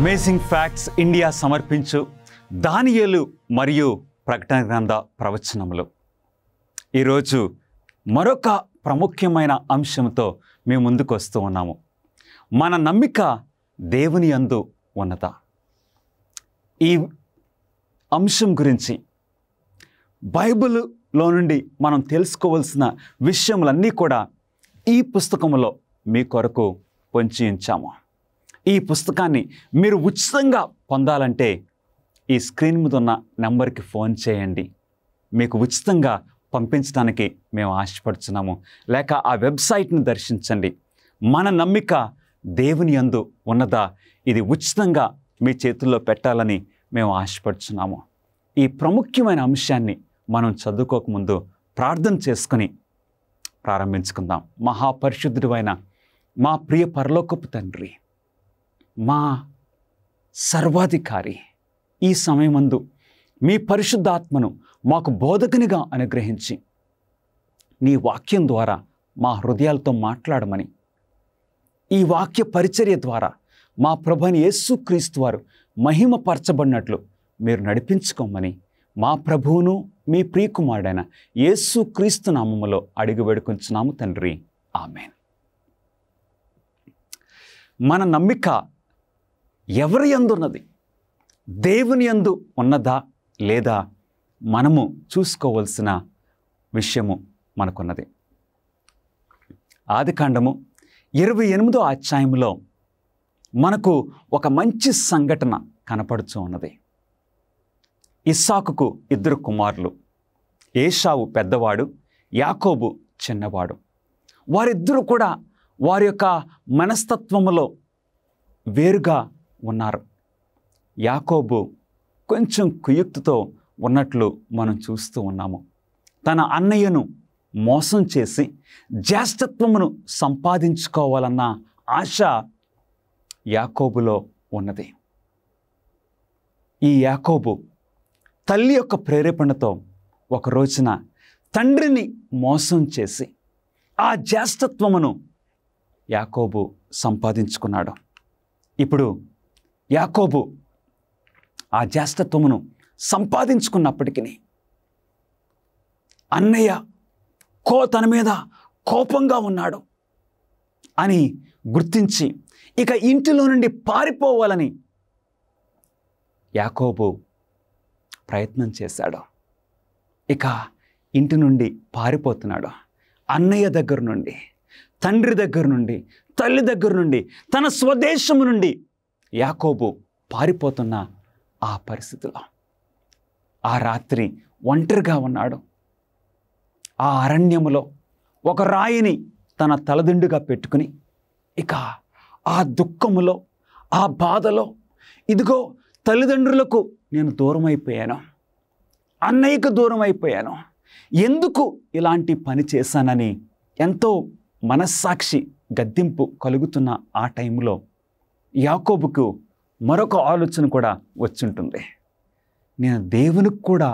Amazing facts India సమర్పించు దానియేలు మరియు ప్రకటన గ్రంథ ప్రవచనములు. ఈరోజు మరొక ప్రాముఖ్యమైన అంశంతో మేము ముందుకు వస్తూ ఉన్నాము. మన నమ్మిక దేవుని యందు ఉన్నదా? ఈ అంశం గురించి బైబిల్లో నుండి మనం తెలుసుకోవాల్సిన విషయములన్నీ కూడా ఈ పుస్తకంలో మీ కొరకు పొంచి ఉంచాము. ఈ పుస్తకాన్ని మీరు ఉచితంగా పొందాలంటే ఈ స్క్రీన్ మీద ఉన్న నెంబర్కి ఫోన్ చేయండి. మీకు ఉచితంగా పంపించడానికి మేము ఆశపడుతున్నాము. లేక ఆ వెబ్సైట్ని దర్శించండి. మన నమ్మిక దేవుని యందు ఉన్నదా? ఇది ఉచితంగా మీ చేతుల్లో పెట్టాలని మేము ఆశపడుతున్నాము. ఈ ప్రాముఖ్యమైన అంశాన్ని మనం చదువుకోకముందు ప్రార్థన చేసుకుని ప్రారంభించుకుందాం. మహాపరిశుద్ధుడైన మా ప్రియ పరలోకపు తండ్రి, మా సర్వాధికారి, ఈ సమయమందు మీ పరిశుద్ధాత్మను మాకు బోధకునిగా అనుగ్రహించి నీ వాక్యం ద్వారా మా హృదయాలతో మాట్లాడమని, ఈ వాక్య పరిచర్య ద్వారా మా ప్రభువైన యేసుక్రీస్తు వారు మహిమపరచబడినట్లు మీరు నడిపించుకోమని మా ప్రభువును మీ ప్రియకుమారుడైన యేసుక్రీస్తు నామములో అడిగి వేడుకొంచున్నాము తండ్రి. ఆమేన్. మన నమ్మిక ఎవరి యందు ఉన్నది? దేవుని యందు ఉన్నదా లేదా మనము చూసుకోవలసిన విషయము మనకున్నది. ఆదికాండము 28వ అధ్యాయంలో మనకు ఒక మంచి సంఘటన కనపడుతూ ఉన్నది. ఇస్సాకుకు 2 కుమారులు, ఏశావు పెద్దవాడు, యాకోబు చిన్నవాడు. వారిద్దరూ కూడా వారి యొక్క మనస్తత్వములో వేరుగా ఉన్నారు. యాకోబు కొంచెం కుయుక్తితో ఉన్నట్లు మనం చూస్తూ ఉన్నాము. తన అన్నయ్యను మోసం చేసి జ్యేష్ఠత్వమును సంపాదించుకోవాలన్న ఆశ యాకోబులో ఉన్నది. ఈ యాకోబు తల్లి యొక్క ప్రేరేపణతో ఒక రోజున తండ్రిని మోసం చేసి ఆ జ్యేష్ఠత్వమును యాకోబు సంపాదించుకున్నాడు. ఇప్పుడు యాకోబు ఆ జ్యేష్ఠత్వమును సంపాదించుకున్నప్పటికీ అన్నయ్య తన మీద కోపంగా ఉన్నాడు అని గుర్తించి ఇక ఇంటిలో నుండి పారిపోవాలని యాకోబు ప్రయత్నం చేశాడు. ఇక ఇంటి నుండి పారిపోతున్నాడు. అన్నయ్య దగ్గర నుండి, తండ్రి దగ్గర నుండి, తల్లి దగ్గర నుండి, తన స్వదేశము నుండి యాకోబు పారిపోతున్న ఆ పరిస్థితిలో ఆ రాత్రి ఒంటరిగా ఉన్నాడు. ఆ అరణ్యములో ఒక రాయిని తన తలదిండుగా పెట్టుకుని ఇక ఆ దుఃఖములో, ఆ బాధలో, ఇదిగో తల్లిదండ్రులకు నేను దూరం అయిపోయాను, అన్నయ్యకు దూరం అయిపోయాను, ఎందుకు ఇలాంటి పని చేశానని ఎంతో మనస్సాక్షి గద్దింపు కలుగుతున్న ఆ టైంలో యాకోబుకు మరొక ఆలోచన కూడా వచ్చుంటుంది. నేను దేవునికి కూడా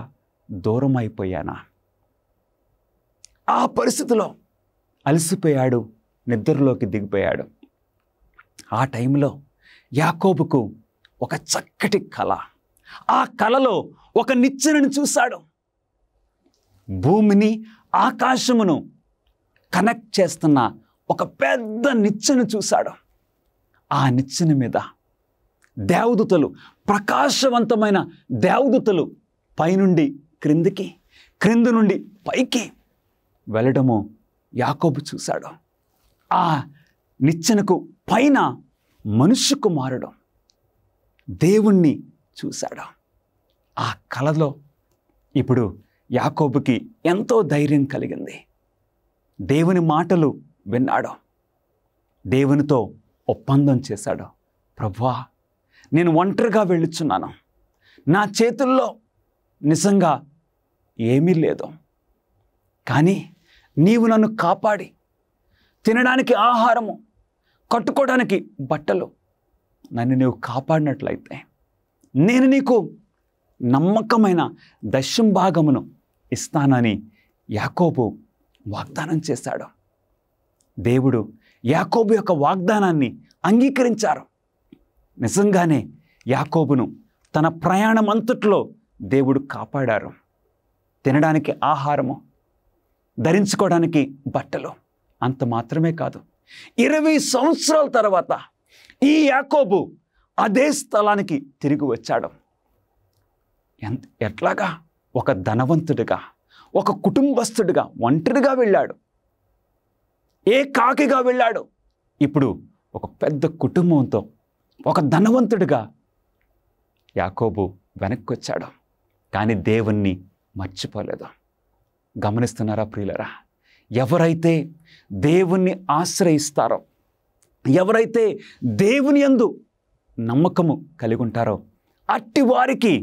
దూరం అయిపోయానా? ఆ పరిస్థితిలో అలసిపోయాడు, నిద్రలోకి దిగిపోయాడు. ఆ టైంలో యాకోబుకు ఒక చక్కటి కళ. ఆ కళలో ఒక నిచ్చెనను చూశాడు. భూమిని ఆకాశమును కనెక్ట్ చేస్తున్న ఒక పెద్ద నిచ్చెను చూశాడు. ఆ నిచ్చెన మీద దేవదూతలు, ప్రకాశవంతమైన దేవదూతలు పైనుండి క్రిందికి, క్రింది నుండి పైకి వెళ్ళడము యాకోబు చూశాడు. ఆ నిచ్చెనకు పైన మనుష్య కుమారుడు దేవుణ్ణి చూశాడు. ఆ కలలో ఇప్పుడు యాకోబుకి ఎంతో ధైర్యం కలిగింది. దేవుని మాటలు విన్నాడు. దేవునితో ఒప్పందం చేశాడు. ప్రభువా, నేను ఒంటరిగా వెళ్ళుచున్నాను. నా చేతుల్లో నిజంగా ఏమీ లేదు. కానీ నీవు నన్ను కాపాడి తినడానికి ఆహారము, కట్టుకోవడానికి బట్టలు నన్ను నీవు కాపాడినట్లయితే నేను నీకు నమ్మకమైన దశమ భాగమును ఇస్తానని యాకోబు వాగ్దానం చేశాడు. దేవుడు యాకోబు యొక్క వాగ్దానాన్ని అంగీకరించారు. నిజంగానే యాకోబును తన ప్రయాణం అంతట్లో దేవుడు కాపాడారు. తినడానికి ఆహారము, ధరించుకోవడానికి బట్టలు, అంత మాత్రమే కాదు, 20 సంవత్సరాల తర్వాత ఈ యాకోబు అదే స్థలానికి తిరిగి వచ్చాడు. ఎట్లాగా? ఒక ధనవంతుడిగా, ఒక కుటుంబస్తుడిగా, ఒంటరిగా వెళ్ళాడు, ఏకాకిగా వెళ్ళాడు. ఇప్పుడు ఒక పెద్ద కుటుంబంతో, ఒక ధనవంతుడిగా యాకోబు వెనక్కి వచ్చాడు. కానీ దేవుణ్ణి మర్చిపోలేదు. గమనిస్తున్నారా ప్రియులరా? ఎవరైతే దేవుణ్ణి ఆశ్రయిస్తారో, ఎవరైతే దేవుని యందు నమ్మకము కలిగి ఉంటారో అట్టి వారికి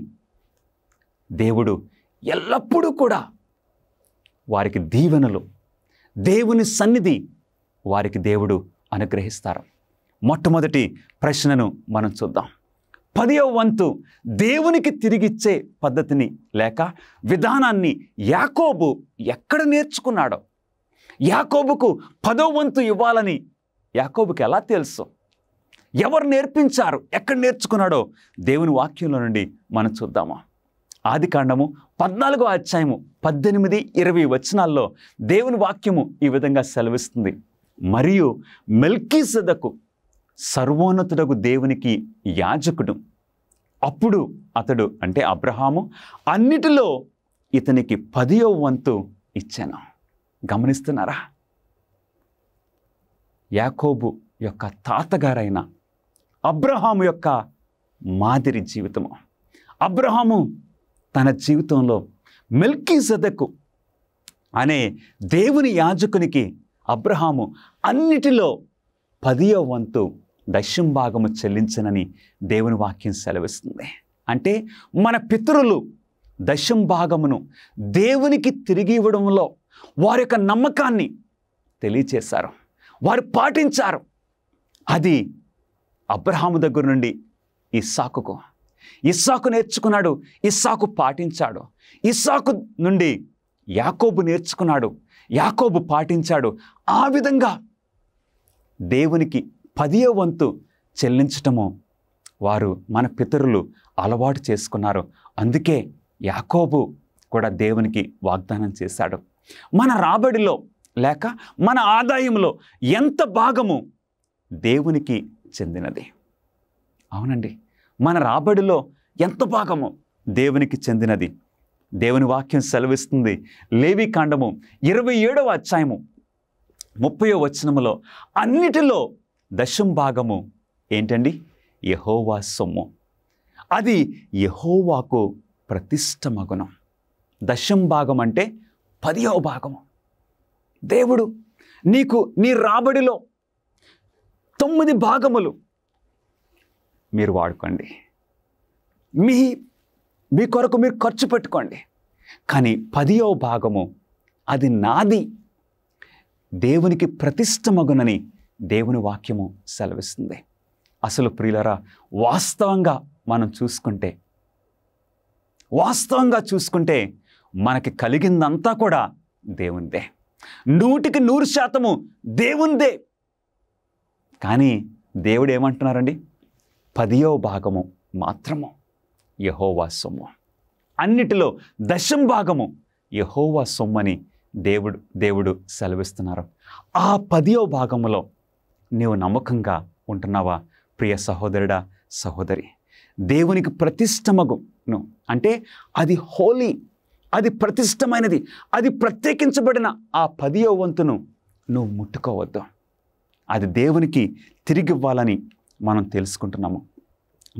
దేవుడు ఎల్లప్పుడూ కూడా వారికి దీవెనలు, దేవుని సన్నిధి వారికి దేవుడు అనుగ్రహిస్తారు. మొట్టమొదటి ప్రశ్నను మనం చూద్దాం. 10వ వంతు దేవునికి తిరిగిచ్చే పద్ధతిని లేక విధానాన్ని యాకోబు ఎక్కడ నేర్చుకున్నాడో, యాకోబుకు 10వ వంతు ఇవ్వాలని యాకోబుకి ఎలా తెలుసు? ఎవరు నేర్పించారు? ఎక్కడ నేర్చుకున్నాడో దేవుని వాక్యంలో నుండి మనం చూద్దామా. ఆదికాండము 14వ అధ్యాయము 18, 20 వచనాల్లో దేవుని వాక్యము ఈ విధంగా సెలవిస్తుంది. మరియు మెల్కీసెదెకు సర్వోన్నతుడగు దేవునికి యాజకుడు. అప్పుడు అతడు, అంటే అబ్రహాము, అన్నిటిలో ఇతనికి 10వ వంతు ఇచ్చాను. గమనిస్తున్నారా? యాకోబు యొక్క తాతగారైన అబ్రహాము యొక్క మాదిరి జీవితము. అబ్రహాము తన జీవితంలో మెల్కీసెదెకు అనే దేవుని యాజకునికి అబ్రహాము అన్నిటిలో 10వ వంతు దశమ భాగము చెల్లించనని దేవుని వాక్యం సెలవిస్తుంది. అంటే మన పితరులు దశమ భాగమును దేవునికి తిరిగి ఇవ్వడంలో వారి యొక్క నమ్మకాన్ని తెలియచేశారు, వారు పాటించారు. అది అబ్రహాము దగ్గర నుండి ఇస్సాకు నేర్చుకున్నాడు, ఇస్సాకు పాటించాడు. ఇస్సాకు నుండి యాకోబు నేర్చుకున్నాడు, యాకోబు పాటించాడు. ఆ విధంగా దేవునికి 10వ వంతు చెల్లించటము వారు, మన పితరులు అలవాటు చేసుకున్నారు. అందుకే యాకోబు కూడా దేవునికి వాగ్దానం చేశాడు. మన రాబడిలో లేక మన ఆదాయంలో ఎంత భాగము దేవునికి చెందినది? అవునండి, మన రాబడిలో ఎంత భాగము దేవునికి చెందినది? దేవుని వాక్యం సెలవిస్తుంది. లేవీకాండము 27వ అధ్యాయము 30వ వచనములో అన్నిటిలో దశమ భాగము ఏంటండి? యెహోవా సొమ్ము. అది యెహోవాకు ప్రతిష్టమగును. దశమ భాగం అంటే 10వ భాగము. దేవుడు నీకు నీ రాబడిలో 9 భాగములు మీరు వాడుకోండి, మీ కొరకు మీరు ఖర్చు పెట్టుకోండి. కానీ 10వ భాగము అది నాది, దేవునికి ప్రతిష్టమగునని దేవుని వాక్యము సెలవిస్తుంది. అసలు ప్రియులరా, వాస్తవంగా చూసుకుంటే మనకి కలిగిందంతా కూడా దేవునిదే. 100% దేవునిదే. కానీ దేవుడు ఏమంటున్నారండి? 10వ భాగము మాత్రము యెహోవా సొమ్ము. అన్నిటిలో దశమ భాగము యెహోవా సొమ్మని దేవుడు సెలవిస్తున్నారు. ఆ 10వ భాగములో నీవు నమ్మకంగా ఉంటున్నావా? ప్రియ సహోదరుడా, సహోదరి, దేవునికి ప్రతిష్టమగును అంటే అది హోలీ, అది ప్రతిష్టమైనది, అది ప్రత్యేకించబడిన ఆ 10వ వంతును నువ్వు ముట్టుకోవద్దు. అది దేవునికి తిరిగి ఇవ్వాలని మనం తెలుసుకుంటున్నాము.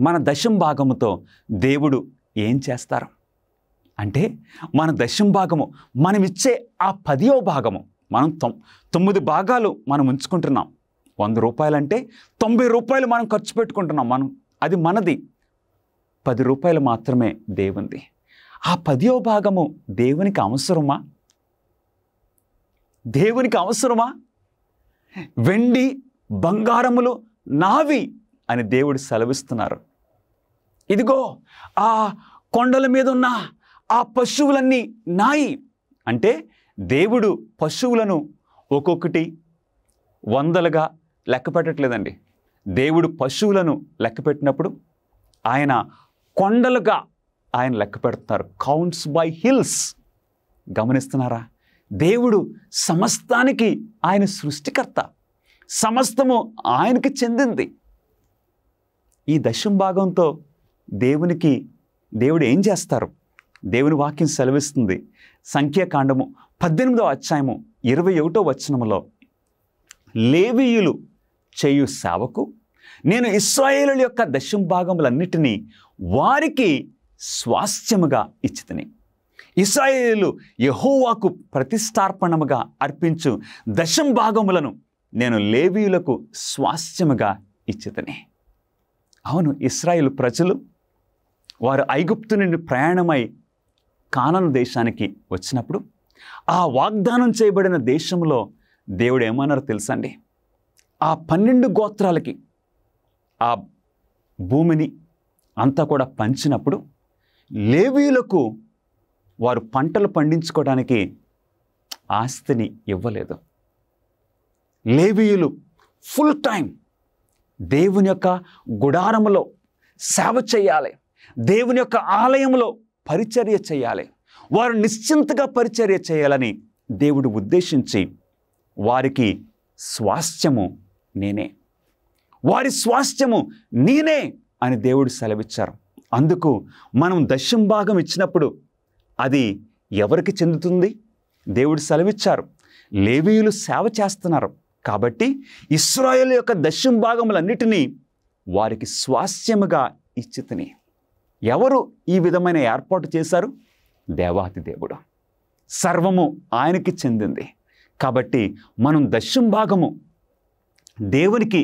మన దశం భాగముతో దేవుడు ఏం చేస్తారు అంటే, మన దశం భాగము మనం ఇచ్చే ఆ 10వ భాగము, మనం 9 భాగాలు మనం ఉంచుకుంటున్నాం. 100 రూపాయలు అంటే 90 రూపాయలు మనం ఖర్చు పెట్టుకుంటున్నాం. అది మనది. 10 రూపాయలు మాత్రమే దేవునిది. ఆ 10వ భాగము దేవునికి అవసరమా? దేవునికి అవసరమా? వెండి బంగారములు నావి అని దేవుడు సెలవిస్తున్నారు. ఇదిగో ఆ కొండల మీద ఉన్న ఆ పశువులన్నీ నాయి అంటే, దేవుడు పశువులను ఒక్కొక్కటి వందలుగా లెక్క పెట్టట్లేదండి. దేవుడు పశువులను లెక్క పెట్టినప్పుడు ఆయన కొండలుగా ఆయన లెక్క పెడుతున్నారు. Counts by hills. గమనిస్తున్నారా? దేవుడు సమస్తానికి ఆయన సృష్టికర్త, సమస్తము ఆయనకి చెందింది. ఈ దశం భాగంతో దేవుడు ఏం చేస్తారు? దేవుని వాక్యం సెలవిస్తుంది. సంఖ్యాకాండము 18వ అధ్యాయము 21వ వచనములో, లేవీయులు చేయు సేవకు నేను ఇశ్రాయేలుల యొక్క దశం భాగములన్నిటినీ వారికి స్వాస్థ్యముగా ఇచ్చితిని. ఇశ్రాయేలు యెహోవాకు ప్రతిష్టార్పణముగా అర్పించు దశం భాగములను నేను లేవీయులకు స్వాస్థ్యముగా ఇచ్చితిని. అవును, ఇశ్రాయేలు ప్రజలు వారు ఐగుప్తు నుండి ప్రయాణమై కానాను దేశానికి వచ్చినప్పుడు ఆ వాగ్దానం చేయబడిన దేశంలో దేవుడు ఏమన్నారో తెలుసండి? ఆ 12 గోత్రాలకి ఆ భూమిని అంతా కూడా పంచినప్పుడు లేవీయులకు వారు పంటలు పండించుకోవడానికి ఆస్తిని ఇవ్వలేదు. లేవీయులు ఫుల్ టైం దేవుని యొక్క గుడారములో సేవ చేయాలి, దేవుని యొక్క ఆలయంలో పరిచర్య చేయాలి. వారు నిశ్చింతగా పరిచర్య చేయాలని దేవుడు ఉద్దేశించి వారికి స్వాస్థ్యము నేనే, వారి స్వాస్థ్యము నేనే అని దేవుడు సెలవిచ్చారు. అందుకు మనం దశం భాగం ఇచ్చినప్పుడు అది ఎవరికి చెందుతుంది? దేవుడు సెలవిచ్చారు, లేవీయులు సేవ చేస్తున్నారు కాబట్టి ఇశ్రాయేలు యొక్క దశం భాగములన్నిటినీ వారికి స్వాస్థ్యముగా ఇచ్చితిని. ఎవరు ఈ విధమైన ఏర్పాటు చేశారు? దేవాతి దేవుడు. సర్వము ఆయనకి చెందింది. కాబట్టి మనం దశం భాగము దేవునికి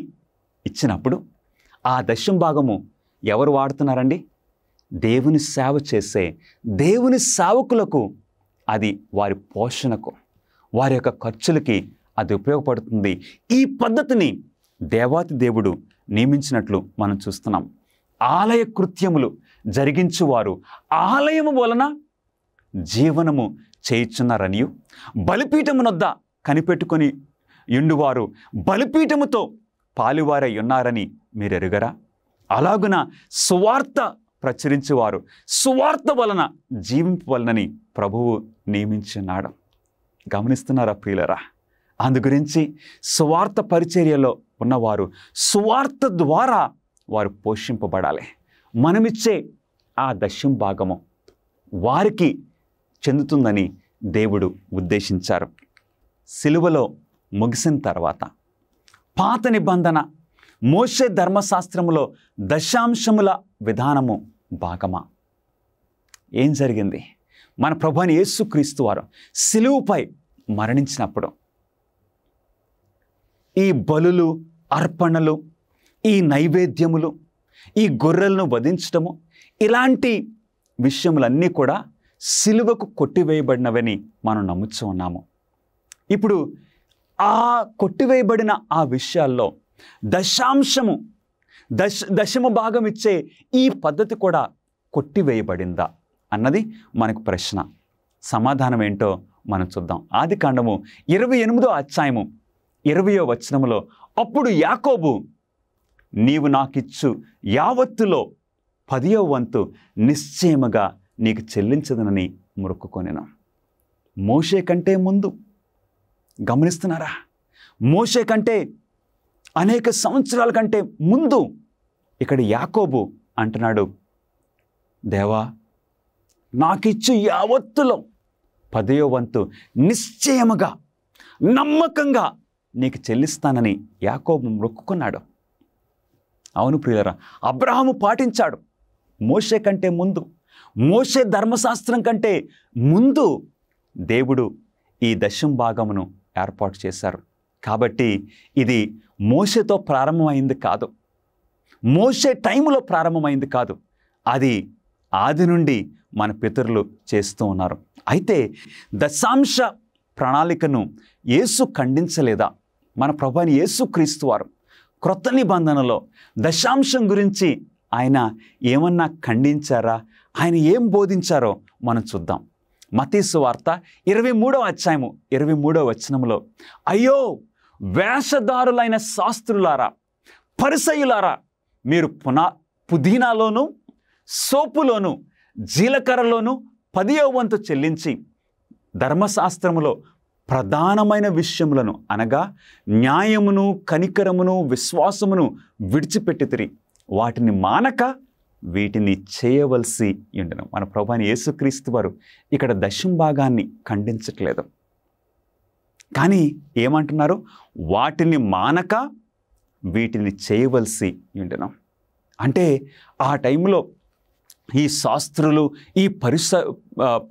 ఇచ్చినప్పుడు ఆ దశం భాగము ఎవరు వాడుతున్నారండి? దేవుని సేవ చేసే దేవుని సేవకులకు అది వారి పోషణకు, వారి యొక్క ఖర్చులకి అది ఉపయోగపడుతుంది. ఈ పద్ధతిని దేవాతి దేవుడు నియమించినట్లు మనం చూస్తున్నాం. ఆలయ కృత్యములు జరిగించువారు ఆలయము వలన జీవనము చేయుచున్నారనియు, బలిపీఠమునొద్ద కనిపెట్టుకొని యుండువారు బలిపీఠముతో పాలువారై ఉన్నారని మీరు ఎరుగరా? అలాగున సువార్త ప్రచురించువారు సువార్త వలన జీవింపవలనని ప్రభువు నియమించున్నాడు. గమనిస్తున్నారా ప్రియులరా? అందుగురించి సువార్త పరిచర్యలో ఉన్నవారు సువార్త ద్వారా వారు పోషింపబడాలి. మనమిచ్చే ఆ దశం భాగము వారికి చెందుతుందని దేవుడు ఉద్దేశించారు. సిలువలో ముగిసిన తర్వాత పాత నిబంధన మోషే ధర్మశాస్త్రములో దశాంశముల విధానము భాగమా? ఏం జరిగింది? మన ప్రభువైన యేసుక్రీస్తు వారు సిలువపై మరణించినప్పుడు ఈ బలులు, అర్పణలు, ఈ నైవేద్యములు, ఈ గొర్రెలను వధించటము, ఇలాంటి విషయములన్నీ కూడా సిలువకు కొట్టివేయబడినవని మనం నమ్ముతూ ఉన్నాము. ఇప్పుడు ఆ కొట్టివేయబడిన ఆ విషయాల్లో దశమ భాగం ఇచ్చే ఈ పద్ధతి కూడా కొట్టివేయబడిందా అన్నది మనకు ప్రశ్న. సమాధానం ఏంటో మనం చూద్దాం. ఆదికాండము 28వ అధ్యాయము 20వ వచనములో, అప్పుడు యాకోబు నీవు నాకిచ్చు యావత్తులో 10వ వంతు నిశ్చయముగా నీకు చెల్లించదనని మొక్కుకొనెను. మోషే కంటే ముందు, గమనిస్తున్నారా? మోషే కంటే అనేక సంవత్సరాల కంటే ముందు ఇక్కడ యాకోబు అంటున్నాడు, దేవా నాకిచ్చు యావత్తులో 10వ వంతు నిశ్చయముగా నమ్మకంగా నీకు చెల్లిస్తానని యాకోబు మొక్కుకున్నాడు. అవును ప్రియులరా, అబ్రహాము పాటించాడు. మోషే కంటే ముందు, మోషే ధర్మశాస్త్రం కంటే ముందు దేవుడు ఈ దశమ భాగమును ఏర్పాటు చేశారు. కాబట్టి ఇది మోషేతో ప్రారంభమైంది కాదు, మోషే టైంలో ప్రారంభమైంది కాదు, అది ఆది నుండి మన పితరులు చేస్తూ ఉన్నారు. అయితే దశాంశ ప్రణాళికను యేసు ఖండించలేదా? మన ప్రభువైన యేసు క్రీస్తు వారు క్రొత్త నిబంధనలో దశాంశం గురించి ఆయన ఏమన్నా ఖండించారా? ఆయన ఏం బోధించారో మనం చూద్దాం. మత్తయి సువార్త 23వ అధ్యాయము 23వ వచనంలో, అయ్యో వేషధారులైన శాస్త్రులారా, పరిసయ్యులారా, మీరు పుదీనాలోను సోపులోను జీలకర్రలోను 10వ వంతు చెల్లించి ధర్మశాస్త్రములో ప్రధానమైన విషయములను అనగా న్యాయమును, కనికరమును, విశ్వాసమును విడిచిపెట్టితిరి, వాటిని మానక వీటిని చేయవలసి ఉండను. మన ప్రభువైన యేసుక్రీస్తు వారు ఇక్కడ దశమ భాగాన్ని ఖండించట్లేదు, కానీ ఏమంటున్నారు? వాటిని మానక వీటిని చేయవలసి ఉండను. అంటే ఆ టైంలో ఈ శాస్త్రులు, ఈ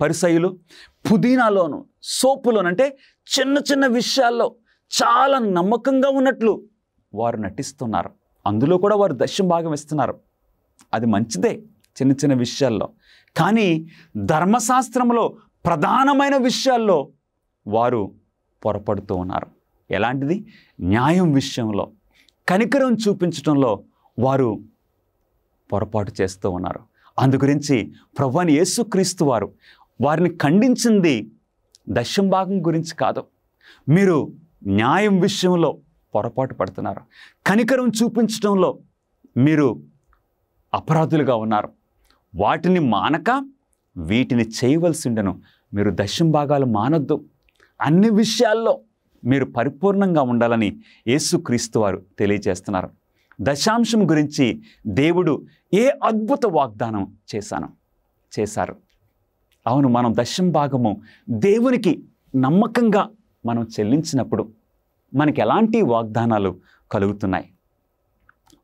పరిసయ్యులు పుదీనాలోను సోపులోను అంటే చిన్న చిన్న విషయాల్లో చాలా నమ్మకంగా ఉన్నట్లు వారు నటిస్తున్నారు. అందులో కూడా వారు దశమ భాగం ఇస్తున్నారు. అది మంచిదే చిన్న చిన్న విషయాల్లో, కానీ ధర్మశాస్త్రంలో ప్రధానమైన విషయాల్లో వారు పొరపడుతూ ఉన్నారు. ఎలాంటిది? న్యాయం విషయంలో, కనికరం చూపించడంలో వారు పొరపాటు చేస్తూ ఉన్నారు. అందుగురించి ప్రభువైన యేసుక్రీస్తు వారు వారిని ఖండించింది దశమ భాగం గురించి కాదు. మీరు న్యాయం విషయంలో పొరపాటు పడుతున్నారు, కనికరం చూపించడంలో మీరు అపరాధులుగా ఉన్నారు, వాటిని మానక వీటిని చేయవలసి ఉండను. మీరు దశమ భాగాలు మానొద్దు, అన్ని విషయాల్లో మీరు పరిపూర్ణంగా ఉండాలని యేసుక్రీస్తు వారు తెలియజేస్తున్నారు. దశాంశం గురించి దేవుడు ఏ అద్భుత వాగ్దానం చేశారు. అవును, మనం దశమ భాగము దేవునికి నమ్మకంగా మనం చెల్లించినప్పుడు మనకి ఎలాంటి వాగ్దానాలు కలుగుతున్నాయి?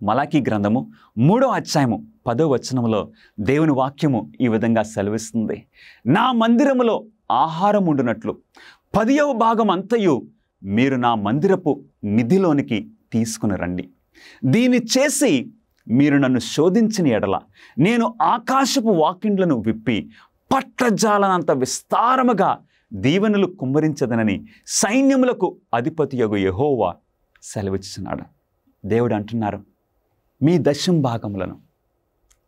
మలాకీ గ్రంథము 3వ అధ్యాయము 10వ వచనంలో దేవుని వాక్యము ఈ విధంగా సెలవిస్తుంది, నా మందిరములో ఆహారం ఉండునట్లు 10వ భాగం అంతయు మీరు నా మందిరపు నిధిలోనికి తీసుకుని రండి. దీన్ని చేసి మీరు నన్ను శోధించిన ఎడల నేను ఆకాశపు వాకిండ్లను విప్పి పట్టజాలనంత విస్తారముగా దీవెనలు కుమ్మరించదనని సైన్యములకు అధిపతియగు యెహోవా సెలవిస్తున్నాడు. దేవుడు అంటున్నారు, మీ దశమ భాగములను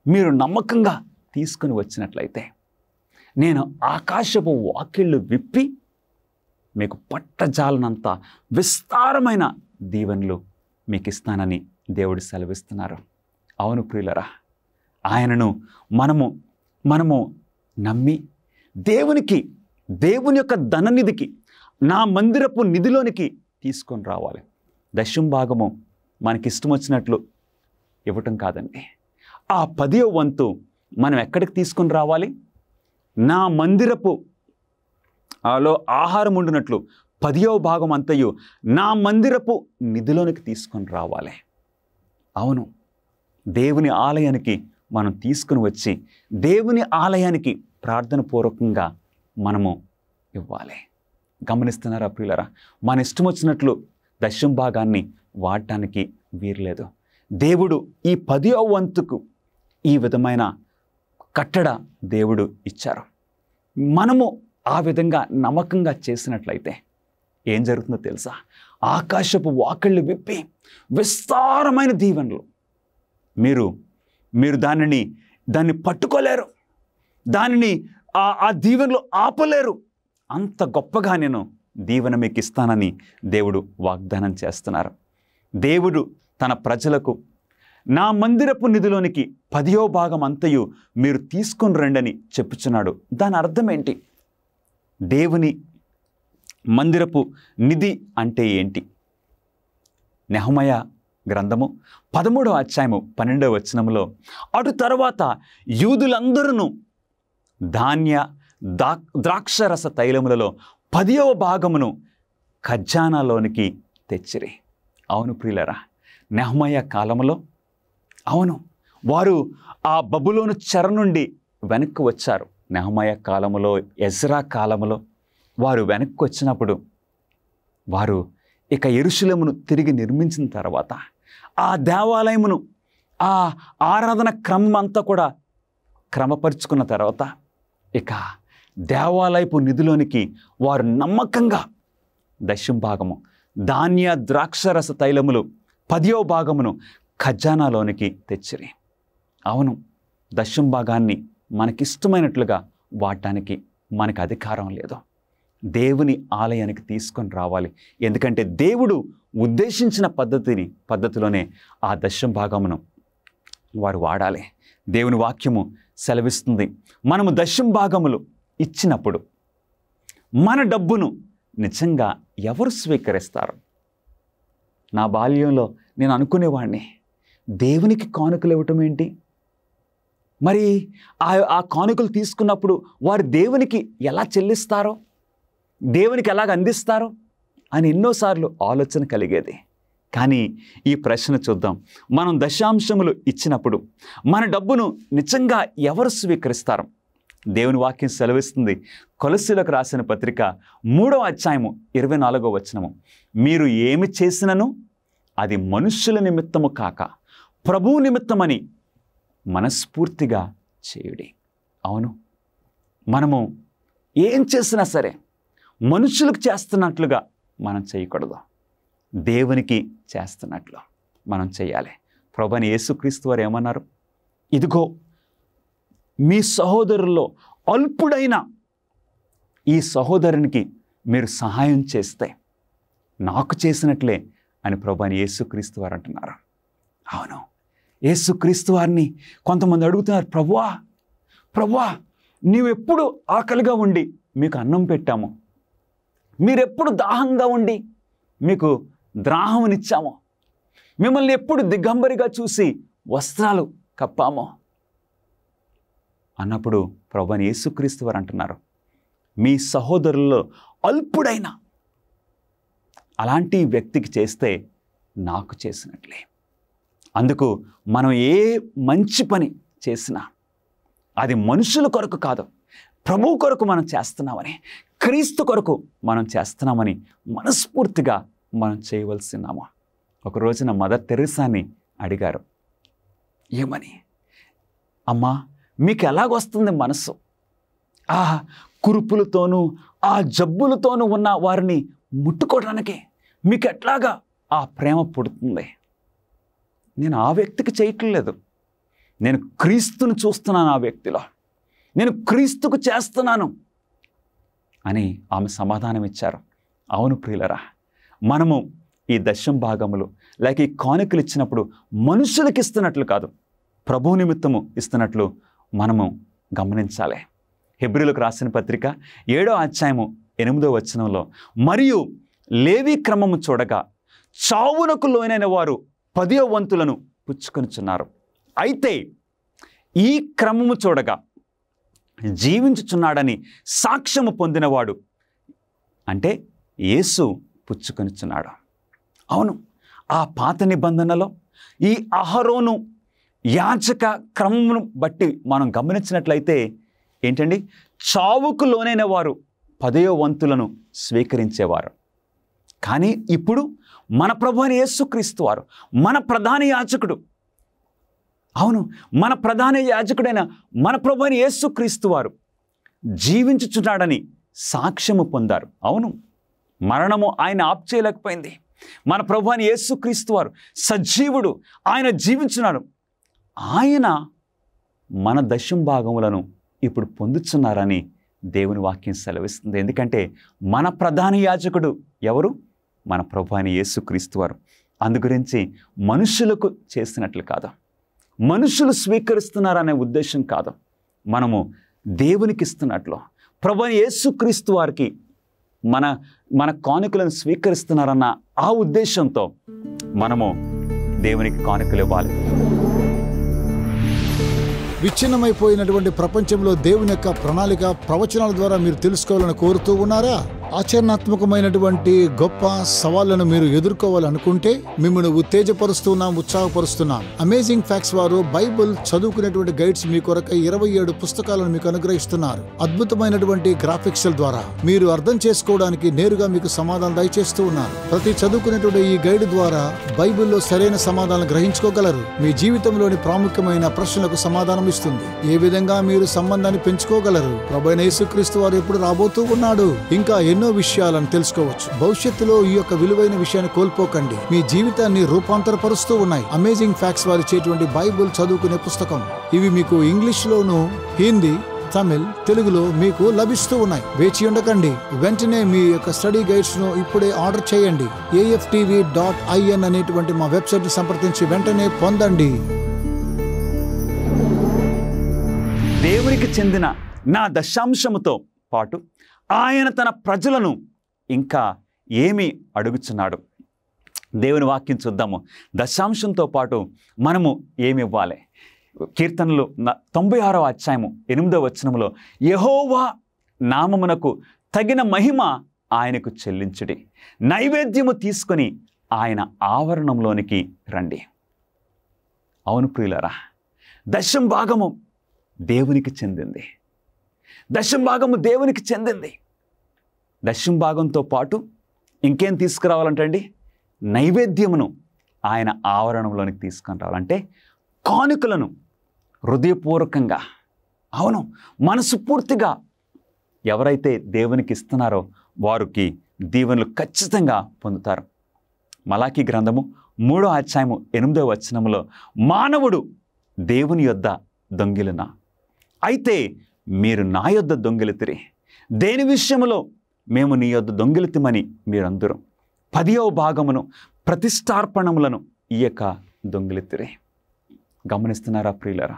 మీరు నమ్మకంగా తీసుకుని వచ్చినట్లయితే నేను ఆకాశపు వాకిళ్ళు విప్పి మీకు పట్టజాలనంత విస్తారమైన దీవెనలు మీకు ఇస్తానని దేవుడు సెలవిస్తున్నారు. అవును ప్రియులరా, ఆయనను మనము నమ్మి దేవుని యొక్క ధననిధికి, నా మందిరపు నిధిలోనికి తీసుకొని రావాలి. దశమ భాగము మనకి ఇష్టం వచ్చినట్లు ఇవ్వటం కాదండి. ఆ 10వ వంతు మనం ఎక్కడికి తీసుకొని రావాలి? నా మందిరపు ఆహారం ఉండినట్లు 10వ భాగం అంతయు నా మందిరపు నిధిలోనికి తీసుకొని రావాలి. అవును, దేవుని ఆలయానికి మనం తీసుకుని వచ్చి దేవుని ఆలయానికి ప్రార్థన పూర్వకంగా మనము ఇవ్వాలి. గమనిస్తున్నారా ప్రియులరా? మన ఇష్టం వచ్చినట్లు దశమ భాగాన్ని వాడటానికి వీరలేదు. దేవుడు ఈ 10వ వంతుకు ఈ విధమైన కట్టడ దేవుడు ఇచ్చారు. మనము ఆ విధంగా నమ్మకంగా చేసినట్లయితే ఏం జరుగుతుందో తెలుసా? ఆకాశపు వాకిళ్ళు విప్పి విస్తారమైన దీవెనలు, మీరు దాన్ని పట్టుకోలేరు, దానిని ఆ దీవెనలు ఆపలేరు. అంత గొప్పగా నేను దీవెన మీకు ఇస్తానని దేవుడు వాగ్దానం చేస్తున్నారు. దేవుడు తన ప్రజలకు నా మందిరపు నిధిలోనికి 10వ భాగం అంతయు మీరు తీసుకొని రండని చెప్పుచున్నాడు. దాని అర్థం ఏంటి? దేవుని మందిరపు నిధి అంటే ఏంటి? నెహెమయా గ్రంథము 13వ అధ్యాయము 12వ వచనములో, అటు తర్వాత యూదులందరూ ధాన్య ద్రాక్షరస తైలములలో 10వ భాగమును ఖజానాలోనికి తెచ్చిరి. అవును ప్రియులరా, నెహెమయా కాలంలో అవును వారు ఆ బబులోను చెర నుండి వెనక్కి వచ్చారు. నెహెమయా కాలంలో, ఎజ్రా కాలంలో వారు వెనక్కి వచ్చినప్పుడు వారు ఇక యెరూషలేమును తిరిగి నిర్మించిన తర్వాత ఆ దేవాలయమును, ఆ ఆరాధన క్రమం అంతా కూడా క్రమపరుచుకున్న తర్వాత ఇక దేవాలయపు నిధిలోనికి వారు నమ్మకంగా దశమ భాగము ధాన్య ద్రాక్షరస తైలములు 10వ భాగమును ఖజానాలోనికి తెచ్చిరి. అవును, దశమ భాగాన్ని మనకిష్టమైనట్లుగా వాడటానికి మనకు అధికారం లేదు. దేవుని ఆలయానికి తీసుకొని రావాలి. ఎందుకంటే దేవుడు ఉద్దేశించిన పద్ధతిలోనే ఆ దశమ భాగమును వారు వాడాలి. దేవుని వాక్యము సెలవిస్తుంది, మనము దశమ భాగములు ఇచ్చినప్పుడు మన డబ్బును నిజంగా ఎవరు స్వీకరిస్తారు? నా బాల్యంలో నేను అనుకునేవాడిని, దేవునికి కానుకలు ఇవ్వటం ఏంటి? మరి ఆ కానుకలు తీసుకున్నప్పుడు వారు దేవునికి ఎలా చెల్లిస్తారో, దేవునికి ఎలాగ అందిస్తారో అని ఎన్నోసార్లు ఆలోచన కలిగేది. కానీ ఈ ప్రశ్న చూద్దాం. మనం దశాంశములు ఇచ్చినప్పుడు మన డబ్బును నిజంగా ఎవరు స్వీకరిస్తారు? దేవుని వాక్యం సెలవిస్తుంది, కొలస్సీలకు రాసిన పత్రిక 3వ అధ్యాయము 24వ వచనము, మీరు ఏమి చేసినను అది మనుష్యుల నిమిత్తము కాక ప్రభువు నిమిత్తమని మనస్ఫూర్తిగా చేయుడి. అవును, మనము ఏం చేసినా సరే మనుషులకు చేస్తున్నట్లుగా మనం చేయకూడదు, దేవునికి చేస్తున్నట్లు మనం చేయాలి. ప్రభువైన యేసుక్రీస్తు వారు ఏమన్నారు? ఇదిగో మీ సహోదరుల్లో అల్పుడైన ఈ సహోదరునికి మీరు సహాయం చేస్తే నాకు చేసినట్లే అని ప్రభువైన యేసుక్రీస్తు వారు అంటున్నారు. అవును, యేసుక్రీస్తు వారిని కొంతమంది అడుగుతున్నారు, ప్రభువా నీవెప్పుడు ఆకలిగా ఉండి మీకు అన్నం పెట్టాము, మీరెప్పుడు దాహంగా ఉండి మీకు ద్రాహమునిచ్చాము, మిమ్మల్ని ఎప్పుడు దిగంబరిగా చూసి వస్త్రాలు కప్పాము అన్నప్పుడు ప్రభువైన యేసుక్రీస్తు వారు అంటున్నారు, మీ సహోదరుల్లో అల్పుడైన అలాంటి వ్యక్తికి చేస్తే నాకు చేసినట్లే. అందుకు మనం ఏ మంచి పని చేసినా అది మనుషుల కొరకు కాదు, ప్రభువు కొరకు మనం చేస్తున్నామని, క్రీస్తు కొరకు మనం చేస్తున్నామని మనస్ఫూర్తిగా మనం చేయవలసినాము. ఒక రోజున మదర్ తెరెసాని అడిగారు, ఏమని? అమ్మా, మీకు ఎలాగొస్తుంది మనసు? ఆ కురుపులతోనూ ఆ జబ్బులతోనూ ఉన్న వారిని ముట్టుకోవడానికి మీకు ఎట్లాగా ఆ ప్రేమ పుడుతుంది? నేను ఆ వ్యక్తికి చేయట్లేదు, నేను క్రీస్తుని చూస్తున్నాను ఆ వ్యక్తిలో, నేను క్రీస్తుకు చేస్తున్నాను అని ఆమె సమాధానం ఇచ్చారు. అవును ప్రియులరా, మనము ఈ దశమ భాగములు లేక ఈ కానుకలు ఇచ్చినప్పుడు మనుషులకు ఇస్తున్నట్లు కాదు, ప్రభు నిమిత్తము ఇస్తున్నట్లు మనము గమనించాలి. హెబ్రీయులకు రాసిన పత్రిక 7వ అధ్యాయము 8వ వచనంలో, మరియు లేవి క్రమము చూడగా చావునకు లోనైన వారు 10వ వంతులను పుచ్చుకొనుచున్నారు. అయితే ఈ క్రమము చూడగా జీవించుచున్నాడని సాక్ష్యము పొందినవాడు అంటే యేసు పుచ్చుకొనుచున్నాడు. అవును, ఆ పాత నిబంధనలో ఈ అహరోను యాజక క్రమమును బట్టి మనం గమనించినట్లయితే ఏంటండి, చావుకు లోనైన వారు 10వ వంతులను స్వీకరించేవారు. కానీ ఇప్పుడు మన ప్రభువైన యేసుక్రీస్తు వారు, మన ప్రధాన యాజకుడు, అవును మన ప్రధాన యాజకుడైన మన ప్రభువైన యేసుక్రీస్తు వారు జీవించుచున్నాడని సాక్ష్యము పొందారు. అవును, మరణము ఆయన ఆప్ చేయలేకపోయింది. మన ప్రభువైన యేసుక్రీస్తు వారు సజీవుడు, ఆయన జీవించున్నాడు. ఆయన మన దశమ భాగములను ఇప్పుడు పొందుతున్నారని దేవుని వాక్యం సెలవిస్తుంది. ఎందుకంటే మన ప్రధాన యాజకుడు ఎవరు? మన ప్రభువైన యేసుక్రీస్తు వారు. అందుగురించి మనుషులకు చేసినట్లు కాదు, మనుషులు స్వీకరిస్తున్నారనే ఉద్దేశం కాదు, మనము దేవునికి ఇస్తున్నట్లు ప్రభువైన యేసుక్రీస్తు వారికి మన కానుకలను స్వీకరిస్తున్నారన్న ఆ ఉద్దేశంతో మనము దేవునికి కానుకలు ఇవ్వాలి. విచ్ఛిన్నమైపోయినటువంటి ప్రపంచంలో దేవుని యొక్క ప్రణాళిక ప్రవచనాల ద్వారా మీరు తెలుసుకోవాలని కోరుతూ ఉన్నారా? ఆచరణాత్మకమైనటువంటి గొప్ప సవాళ్లను మీరు ఎదుర్కోవాలనుకుంటే మిమ్మల్ని ఉత్తేజపరుస్తున్నాం, ఉత్సాహపరుస్తున్నాం. అమేజింగ్ ఫ్యాక్ట్స్ వారు బైబిల్ చదువుకునేటువంటి గైడ్స్ మీ కొరకై 27 పుస్తకాలను మీకు అనుగ్రహిస్తున్నారు. అద్భుతమైనటువంటి గ్రాఫిక్స్ ద్వారా మీరు అర్థం చేసుకోవడానికి నేరుగా మీకు సమాధానం దయచేస్తూ ఉన్నారు. ప్రతి చదువుకునేటువంటి ఈ గైడ్ ద్వారా బైబిల్లో సరైన సమాధానం గ్రహించుకోగలరు. మీ జీవితంలోని ప్రాముఖ్యమైన ప్రశ్నలకు సమాధానం ఇస్తుంది. ఏ విధంగా మీరు సంబంధాన్ని పెంచుకోగలరు, ప్రభువైన యేసుక్రీస్తు వారు ఎప్పుడు రాబోతూ ఉన్నాడు, ఇంకా ఎన్నో విషయాలను తెలుసుకోవచ్చు. భవిష్యత్తులో ఈ యొక్క విలువైన విషయాన్ని కోల్పోకండి. మీ జీవితాన్ని రూపాంతరపరుస్తూ ఉన్నాయి అమేజింగ్ ఫ్యాక్ట్స్ వారు ఇచ్చేటువంటి బైబిల్ చదువుకునే పుస్తకం. ఇవి మీకు ఇంగ్లీష్ లోను, హిందీ, తమిళ్, తెలుగులో మీకు లభిస్తూ ఉన్నాయి. వేచి ఉండకండి, వెంటనే మీ యొక్క స్టడీ గైడ్స్ ను ఇప్పుడే ఆర్డర్ చేయండి. AFTV.in అనేటువంటి మా వెబ్సైట్ ని సంప్రదించి వెంటనే పొందండి. దేవునికి చెందిన నా దశాంశముతో పాటు ఆయన తన ప్రజలను ఇంకా ఏమి అడుగుచున్నాడు? దేవుని వాక్యం చూద్దాము. దశాంశంతో పాటు మనము ఏమి ఇవ్వాలి? కీర్తనలు 96వ అధ్యాయము 8వ వచనములో, యెహోవా నామమునకు తగిన మహిమ ఆయనకు చెల్లించుడి, నైవేద్యము తీసుకొని ఆయన ఆవరణంలోనికి రండి. అవును ప్రియులారా, దశం భాగము దేవునికి చెందింది. దశం భాగము దేవునికి చెందింది. దశం భాగంతో పాటు ఇంకేం తీసుకురావాలంటండి? నైవేద్యమును ఆయన ఆవరణంలోనికి తీసుకొని రావాలంటే కానుకలను హృదయపూర్వకంగా, అవును మనస్ఫూర్తిగా ఎవరైతే దేవునికి ఇస్తున్నారో వారికి దీవెనలు ఖచ్చితంగా పొందుతారు. మలాకీ గ్రంథము 3వ అధ్యాయము 8వ వచనములో, మానవుడు దేవుని యొద్ద దొంగిలినా, అయితే మీరు నా యొద్ద దొంగిలితిరి. దేని విషయంలో? మేము నీ యొద్ద దొంగిలితిమని మీరందరూ 10వ భాగమును ప్రతిష్టార్పణములను ఇయ్యక దొంగిలితిరి. గమనిస్తున్నారా ప్రియులారా?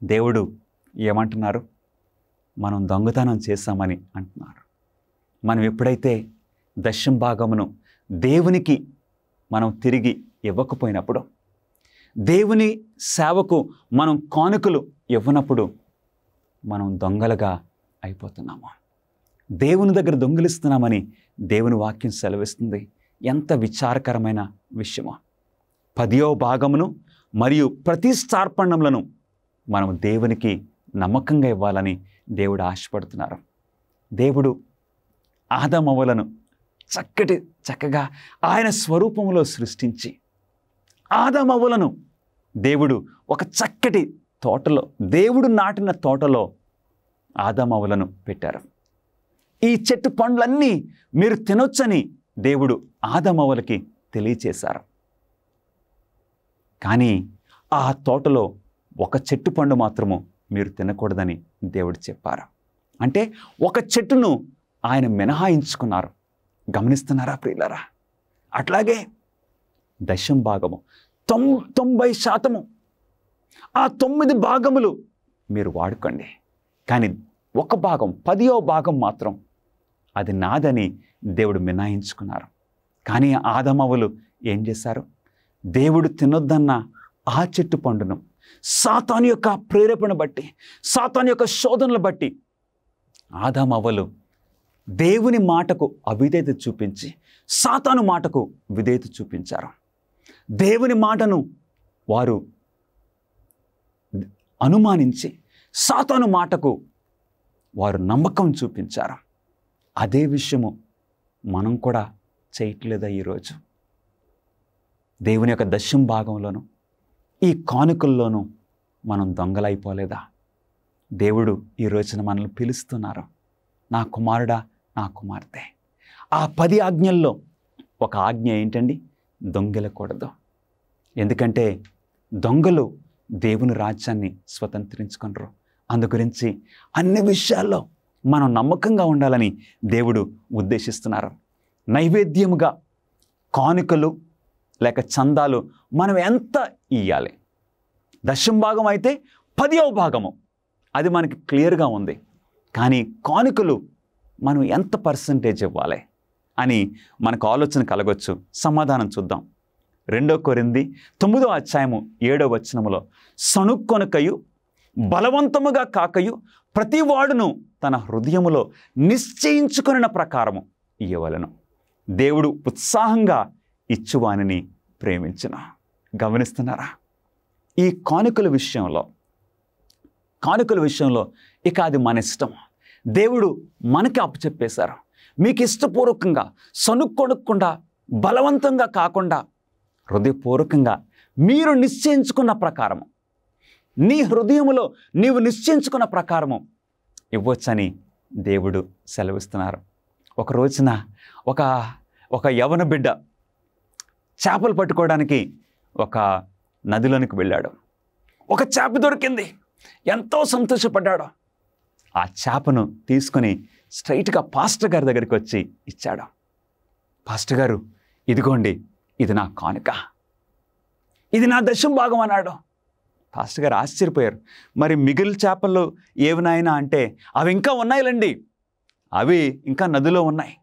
దేవుడు ఏమంటున్నారు? మనం దొంగతనం చేశామని అంటున్నారు. మనం ఎప్పుడైతే దశం భాగమును దేవునికి మనం తిరిగి ఇవ్వకపోయినప్పుడు, దేవుని సేవకు మనం కానుకలు ఇవ్వనప్పుడు మనం దొంగలుగా అయిపోతున్నాము. దేవుని దగ్గర దొంగిలిస్తున్నామని దేవుని వాక్యం సెలవిస్తుంది. ఎంత విచారకరమైన విషయమో! 10వ భాగమును మరియు ప్రతిష్టార్పణములను మనం దేవునికి నమ్మకంగా ఇవ్వాలని దేవుడు ఆశపడుతున్నారు. దేవుడు ఆదామవ్వలను చక్కగా ఆయన స్వరూపములో సృష్టించి, ఆదామవ్వలను దేవుడు ఒక చక్కటి తోటలో, దేవుడు నాటిన తోటలో ఆదామవ్వలను పెట్టారు. ఈ చెట్టు పండ్లన్నీ మీరు తినొచ్చని దేవుడు ఆదామవ్వలకి తెలియచేశారు. కానీ ఆ తోటలో ఒక చెట్టు పండు మాత్రము మీరు తినకూడదని దేవుడు చెప్పారు. అంటే ఒక చెట్టును ఆయన మినహాయించుకున్నారు. గమనిస్తున్నారా ప్రియులారా? అట్లాగే దశం భాగము 90% ఆ 9 భాగములు మీరు వాడుకోండి. కానీ ఒక భాగం, 10వ భాగం మాత్రం అది నాదని దేవుడు మినహాయించుకున్నారు. కానీ ఆదామవ్వలు ఏం చేశారు? దేవుడు తినొద్దన్న ఆ చెట్టు పండును సాతాను యొక్క ప్రేరేపణ బట్టి, సాతాను యొక్క శోధనలు బట్టి ఆదామవ్వలు దేవుని మాటకు అవిధేయత చూపించి సాతాను మాటకు విధేయత చూపించారు. దేవుని మాటను వారు అనుమానించి సాతాను మాటకు వారు నమ్మకం చూపించారు. అదే విషయము మనం కూడా చేయట్లేదా ఈరోజు? దేవుని యొక్క దశం భాగంలోనూ ఈ కానుకల్లోనూ మనం దొంగలైపోలేదా? దేవుడు ఈ రోజున మనల్ని పిలుస్తున్నారు. నా కుమారుడా, నా కుమార్తె. ఆ 10 ఆజ్ఞల్లో ఒక ఆజ్ఞ ఏంటండి? దొంగలకూడదు. ఎందుకంటే దొంగలు దేవుని రాజ్యాన్ని స్వతంత్రించుకున్నారు. అందుగురించి అన్ని విషయాల్లో మనం నమ్మకంగా ఉండాలని దేవుడు ఉద్దేశిస్తున్నారు. నైవేద్యముగా కానుకలు లేక చందాలు మనం ఎంత ఇయ్యాలి? దశం భాగం అయితే 10వ భాగము అది మనకి క్లియర్గా ఉంది. కానీ కానుకలు మనం ఎంత పర్సంటేజ్ ఇవ్వాలి అని మనకు ఆలోచన కలగొచ్చు. సమాధానం చూద్దాం. 2 కొరింథీ 9వ అధ్యాయము 7వ వచనములో, సణుక్కొనకయు బలవంతముగా కాకయు ప్రతివాడును తన హృదయములో నిశ్చయించుకొనిన ప్రకారము ఇయ్యవలెను. దేవుడు ఉత్సాహంగా ఇచ్చువానిని ప్రేమించిన. గమనిస్తున్నారా? ఈ కానుకల విషయంలో ఇక అది మన ఇష్టం. దేవుడు మనకి అప్పచెప్పేశారు. మీకు ఇష్టపూర్వకంగా, సనుక్కొనకుండా, బలవంతంగా కాకుండా, హృదయపూర్వకంగా మీరు నిశ్చయించుకున్న ప్రకారము, నీ హృదయములో నీవు నిశ్చయించుకున్న ప్రకారము ఇవ్వచ్చని దేవుడు సెలవిస్తున్నారు. ఒక రోజున ఒక యవన బిడ్డ చేపలు పట్టుకోవడానికి ఒక నదిలోనికి వెళ్ళాడు. ఒక చేప దొరికింది. ఎంతో సంతోషపడ్డాడు. ఆ చేపను తీసుకొని స్ట్రైట్గా పాస్టర్ గారి దగ్గరికి వచ్చి ఇచ్చాడు. పాస్టర్ గారు, ఇదిగోండి, ఇది నా కానుక, ఇది నా దశమ భాగం అన్నాడు. పాస్టర్ గారు ఆశ్చర్యపోయారు. మరి మిగిలిన చేపలు ఏవినాయనా అంటే, అవి ఇంకా ఉన్నాయిలండి, అవి ఇంకా నదిలో ఉన్నాయి.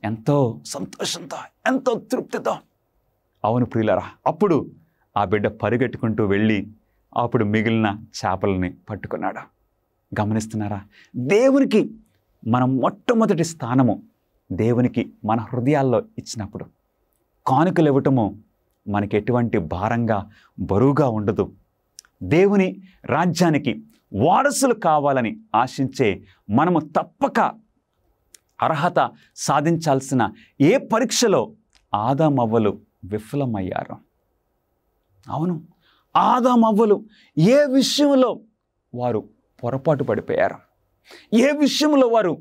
ఎంతో సంతోషంతో, ఎంతో తృప్తితో. అవును ప్రియులారా, అప్పుడు ఆ బిడ్డ పరిగెట్టుకుంటూ వెళ్ళి అప్పుడు మిగిలిన చేపలని పట్టుకున్నాడు. గమనిస్తున్నారా? దేవునికి మన మొట్టమొదటి స్థానము దేవునికి మన హృదయాల్లో ఇచ్చినప్పుడు కానుకలు ఇవ్వటము మనకి ఎటువంటి భారంగా, బరువుగా ఉండదు. దేవుని రాజ్యానికి వారసులు కావాలని ఆశించే మనము తప్పక అర్హత సాధించాల్సిన ఏ పరీక్షలో ఆదామవ్వలు విఫలమయ్యారు. అవును, ఆదామవ్వలు ఏ విషయంలో వారు పొరపాటు పడిపోయారు, ఏ విషయంలో వారు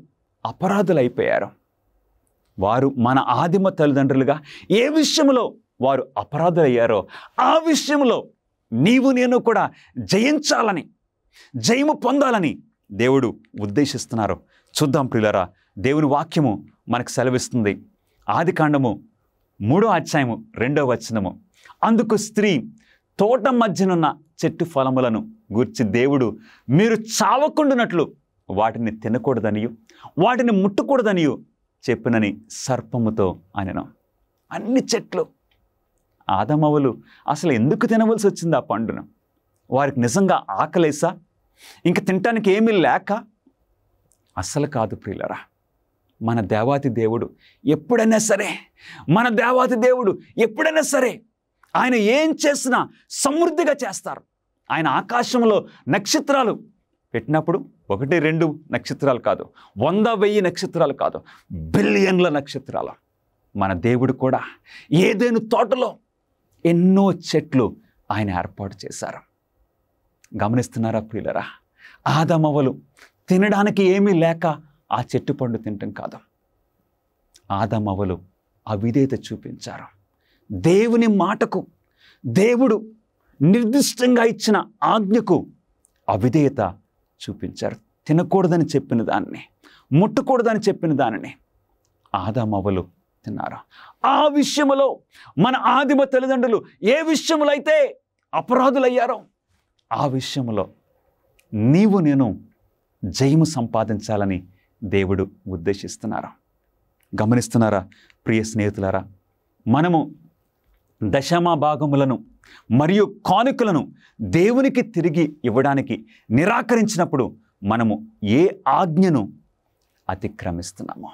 అపరాధులైపోయారు, వారు మన ఆదిమ తల్లిదండ్రులుగా ఏ విషయంలో వారు అపరాధులయ్యారో ఆ విషయంలో నీవు నేను కూడా జయించాలని, జయము పొందాలని దేవుడు ఉద్దేశిస్తున్నారు. చూద్దాం ప్రియులారా, దేవుని వాక్యము మనకు సెలవిస్తుంది. ఆదికాండము 3వ అధ్యాయము 2వ వచనము, అందుకు స్త్రీ, తోట మధ్యనున్న చెట్టు ఫలములను గూర్చి దేవుడు మీరు చావకుండునట్లు వాటిని తినకూడదనియు వాటిని ముట్టకూడదనియు చెప్పినని సర్పముతో అనెను. అన్ని చెట్లు ఆదామవ్వలు అసలు ఎందుకు తినవలసి వచ్చింది ఆ పండును? వారికి నిజంగా ఆకలేసా? ఇంక తినటానికి ఏమీ లేక? అస్సలు కాదు ప్రియులరా. మన దేవాతి దేవుడు ఎప్పుడైనా సరే ఆయన ఏం చేసినా సమృద్ధిగా చేస్తారు. ఆయన ఆకాశంలో నక్షత్రాలు పెట్టినప్పుడు 1, 2 నక్షత్రాలు కాదు, 100, 1000 నక్షత్రాలు కాదు, బిలియన్ల నక్షత్రాలు. మన దేవుడు కూడా ఏదైనా తోటలో ఎన్నో చెట్లు ఆయన ఏర్పాటు చేశారు. గమనిస్తున్నారా ప్రియులరా? ఆదామవ్వలు తినడానికి ఏమీ లేక ఆ చెట్టు పండు తినటం కాదు. ఆదామవ్వలు అవిధేయత చూపించారు. దేవుని మాటకు, దేవుడు నిర్దిష్టంగా ఇచ్చిన ఆజ్ఞకు అవిధేయత చూపించారు. తినకూడదని చెప్పిన దానిని, ముట్టకూడదని చెప్పిన దానిని ఆదామవ్వలు తిన్నారు. ఆ విషయంలో మన ఆదిమ తల్లిదండ్రులు ఏ విషయంలో అయితే అపరాధులయ్యారో ఆ విషయంలో నీవు నేను జయము సంపాదించాలని దేవుడు ఉద్దేశిస్తున్నారు. గమనిస్తున్నారా ప్రియ స్నేహితులారా? మనము దశమ భాగములను మరియు కానుకలను దేవునికి తిరిగి ఇవ్వడానికి నిరాకరించినప్పుడు మనము ఏ ఆజ్ఞను అతిక్రమిస్తున్నామో?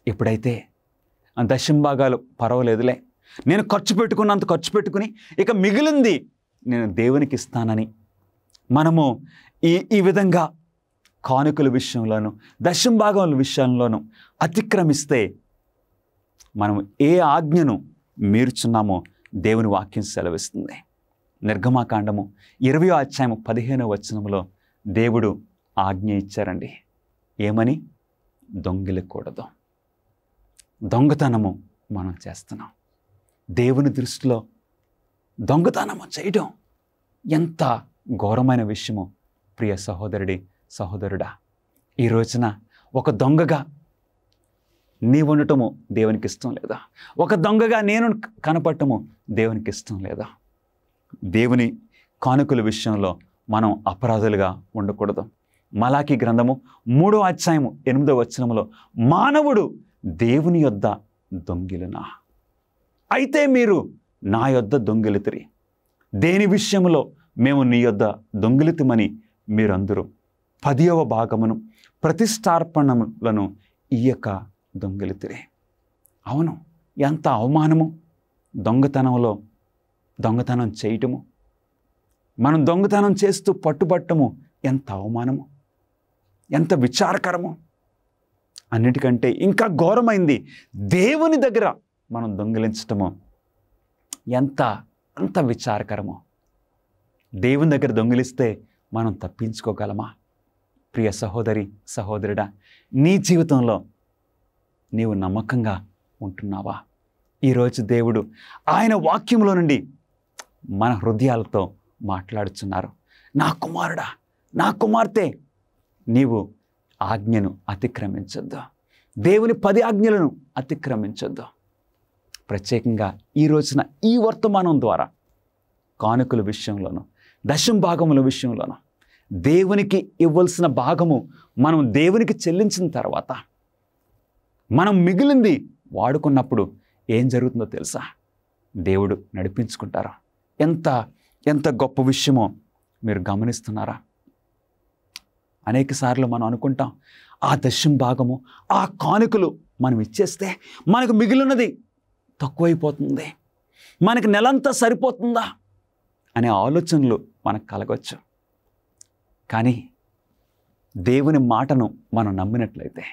ఎప్పుడైతే దశమ భాగాలు పర్వాలేదులే, నేను ఖర్చు పెట్టుకుని ఇక మిగిలింది నేను దేవునికి ఇస్తానని మనము ఈ విధంగా కానుకల విషయంలోనూ దశమ భాగముల విషయంలోనూ అతిక్రమిస్తే మనము ఏ ఆజ్ఞను మీరుచున్నామో దేవుని వాక్యం సెలవిస్తుంది. నిర్గమాకాండము 20వ అధ్యాయము 15వ వచనంలో దేవుడు ఆజ్ఞ ఇచ్చారండి. ఏమని? దొంగిలకూడదు. దొంగతనము మనం చేస్తున్నాం. దేవుని దృష్టిలో దొంగతనము చేయడం ఎంత ఘోరమైన విషయమో ప్రియ సహోదరుడా. ఈ రోజున ఒక దొంగగా నీవు ఉండటము దేవునికి ఇష్టం లేదా? ఒక దొంగగా నేను కనపడటము దేవునికి ఇష్టం లేదా? దేవుని కానుకల విషయంలో మనం అపరాధులుగా ఉండకూడదు. మలాకీ గ్రంథము 3వ అధ్యాయము 8వ వచనములో, మానవుడు దేవుని యొద్ద దొంగిలునా? అయితే మీరు నా యొద్ద దొంగిలితిరి. దేని విషయంలో మేము నీ యొద్ద దొంగిలితిమని మీరందరూ 10వ భాగమును ప్రతిష్టార్పణములను ఇయ్యక దొంగిలితిరి. అవును, ఎంత అవమానము దొంగతనం చేయటము. మనం దొంగతనం చేస్తూ పట్టుబట్టము ఎంత అవమానము, ఎంత విచారకరము. అన్నిటికంటే ఇంకా ఘోరమైంది దేవుని దగ్గర మనం దొంగిలించటము అంత విచారకరము. దేవుని దగ్గర దొంగిలిస్తే మనం తప్పించుకోగలమా? ప్రియ సహోదరి సహోదరుడా, నీ జీవితంలో నీవు నమ్మకంగా ఉంటున్నావా? ఈరోజు దేవుడు ఆయన వాక్యంలో నుండి మన హృదయాలతో మాట్లాడుచున్నారు. నా కుమారుడా, నా కుమార్తె, నీవు ఆజ్ఞను అతిక్రమించొద్దు. దేవుని 10 ఆజ్ఞలను అతిక్రమించొద్దు. ప్రత్యేకంగా ఈ రోజున ఈ వర్తమానం ద్వారా కానుకల విషయంలోనూ దశమ భాగముల విషయంలోనూ దేవునికి ఇవ్వాల్సిన భాగము మనం దేవునికి చెల్లించిన తర్వాత మనం మిగిలింది వాడుకున్నప్పుడు ఏం జరుగుతుందో తెలుసా? దేవుడు నడిపించుకుంటారు. ఎంత గొప్ప విషయమో మీరు గమనిస్తున్నారా? అనేక సార్లు మనం అనుకుంటాం, ఆ దశమ భాగము, ఆ కానుకలు మనం ఇచ్చేస్తే మనకు మిగిలినది తక్కువైపోతుంది, మనకి నెలంతా సరిపోతుందా అనే ఆలోచనలు మనకు కలగవచ్చు. కానీ దేవుని మాటను మనం నమ్మినట్లయితే,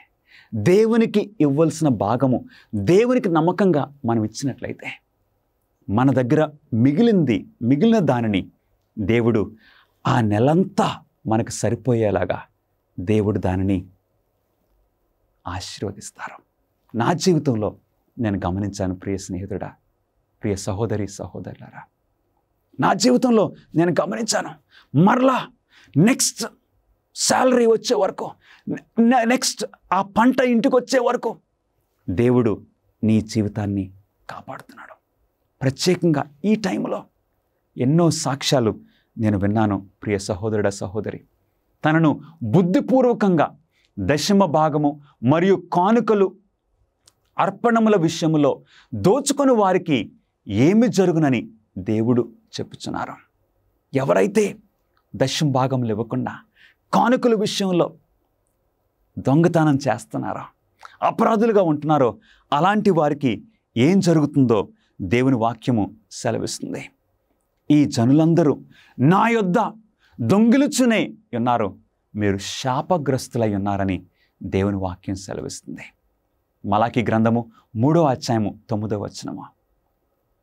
దేవునికి ఇవ్వాల్సిన భాగము దేవునికి నమ్మకంగా మనం ఇచ్చినట్లయితే, మన దగ్గర మిగిలిన దానిని దేవుడు ఆ నెలంతా మనకు సరిపోయేలాగా దేవుడు దానిని ఆశీర్వదిస్తారు. నా జీవితంలో నేను గమనించాను ప్రియ స్నేహితుడా, ప్రియ సహోదరి సహోదరులారా, నా జీవితంలో నేను గమనించాను. మరలా నెక్స్ట్ శాలరీ వచ్చే వరకు, నెక్స్ట్ ఆ పంట ఇంటికి వచ్చే వరకు దేవుడు నీ జీవితాన్ని కాపాడుతున్నాడు. ప్రత్యేకంగా ఈ టైంలో ఎన్నో సాక్ష్యాలు నేను విన్నాను. ప్రియ సహోదరుడా సహోదరి, తనను బుద్ధిపూర్వకంగా దశమ భాగము మరియు కానుకలు అర్పణముల విషయంలో దోచుకొని వారికి ఏమి జరుగునని దేవుడు చెప్పుచున్నారు. ఎవరైతే దశమ భాగములు ఇవ్వకుండా కానుకల విషయంలో దొంగతనం చేస్తున్నారో, అపరాధులుగా ఉంటున్నారో, అలాంటి వారికి ఏం జరుగుతుందో దేవుని వాక్యము సెలవిస్తుంది. ఈ జనులందరూ నా యొద్ద దొంగిలుచునే ఉన్నారు, మీరు శాపగ్రస్తులై ఉన్నారని దేవుని వాక్యం సెలవిస్తుంది. మలాకి గ్రంథము 3వ అధ్యాయము 9వ వచనము.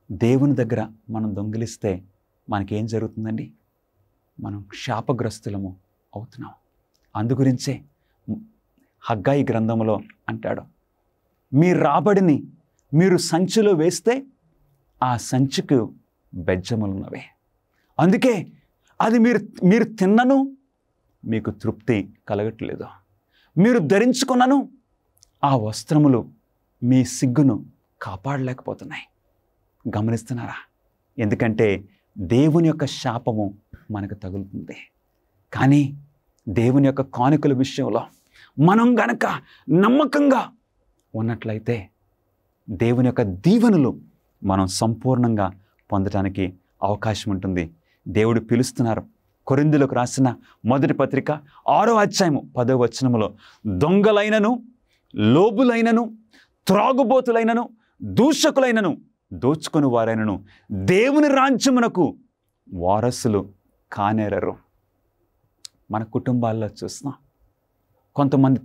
దేవుని దగ్గర మనం దొంగిలిస్తే మనకేం జరుగుతుందండి? మనం శాపగ్రస్తులము అవుతున్నాం. అందుగురించే హగ్గాయి గ్రంథములో అంటాడు, మీ రాబడిని మీరు సంచిలో వేస్తే ఆ సంచికి బెజ్జములున్నవే. అందుకే అది మీరు తిన్నను మీకు తృప్తి కలగట్లేదు, మీరు ధరించుకున్నను ఆ వస్త్రములు మీ సిగ్గును కాపాడలేకపోతున్నాయి. గమనిస్తున్నారా? ఎందుకంటే దేవుని యొక్క శాపము మనకు తగులుతుంది. కానీ దేవుని యొక్క కానుకల విషయంలో మనం గనక నమ్మకంగా ఉన్నట్లయితే దేవుని యొక్క దీవెనలు మనం సంపూర్ణంగా పొందడానికి అవకాశం ఉంటుంది. దేవుడు పిలుస్తున్నారు. కొరింథీయులకు రాసిన 1వ పత్రిక 6వ అధ్యాయము 10వ వచనములో, దొంగలైనను, లోబులైనను, త్రాగుబోతులైనను, దూషకులైనను, దోచుకొని వారైనను దేవుని రాజ్యమునకు వారసులు కానేరరు. మన కుటుంబాల్లో చూస్తున్నాం, కొంతమంది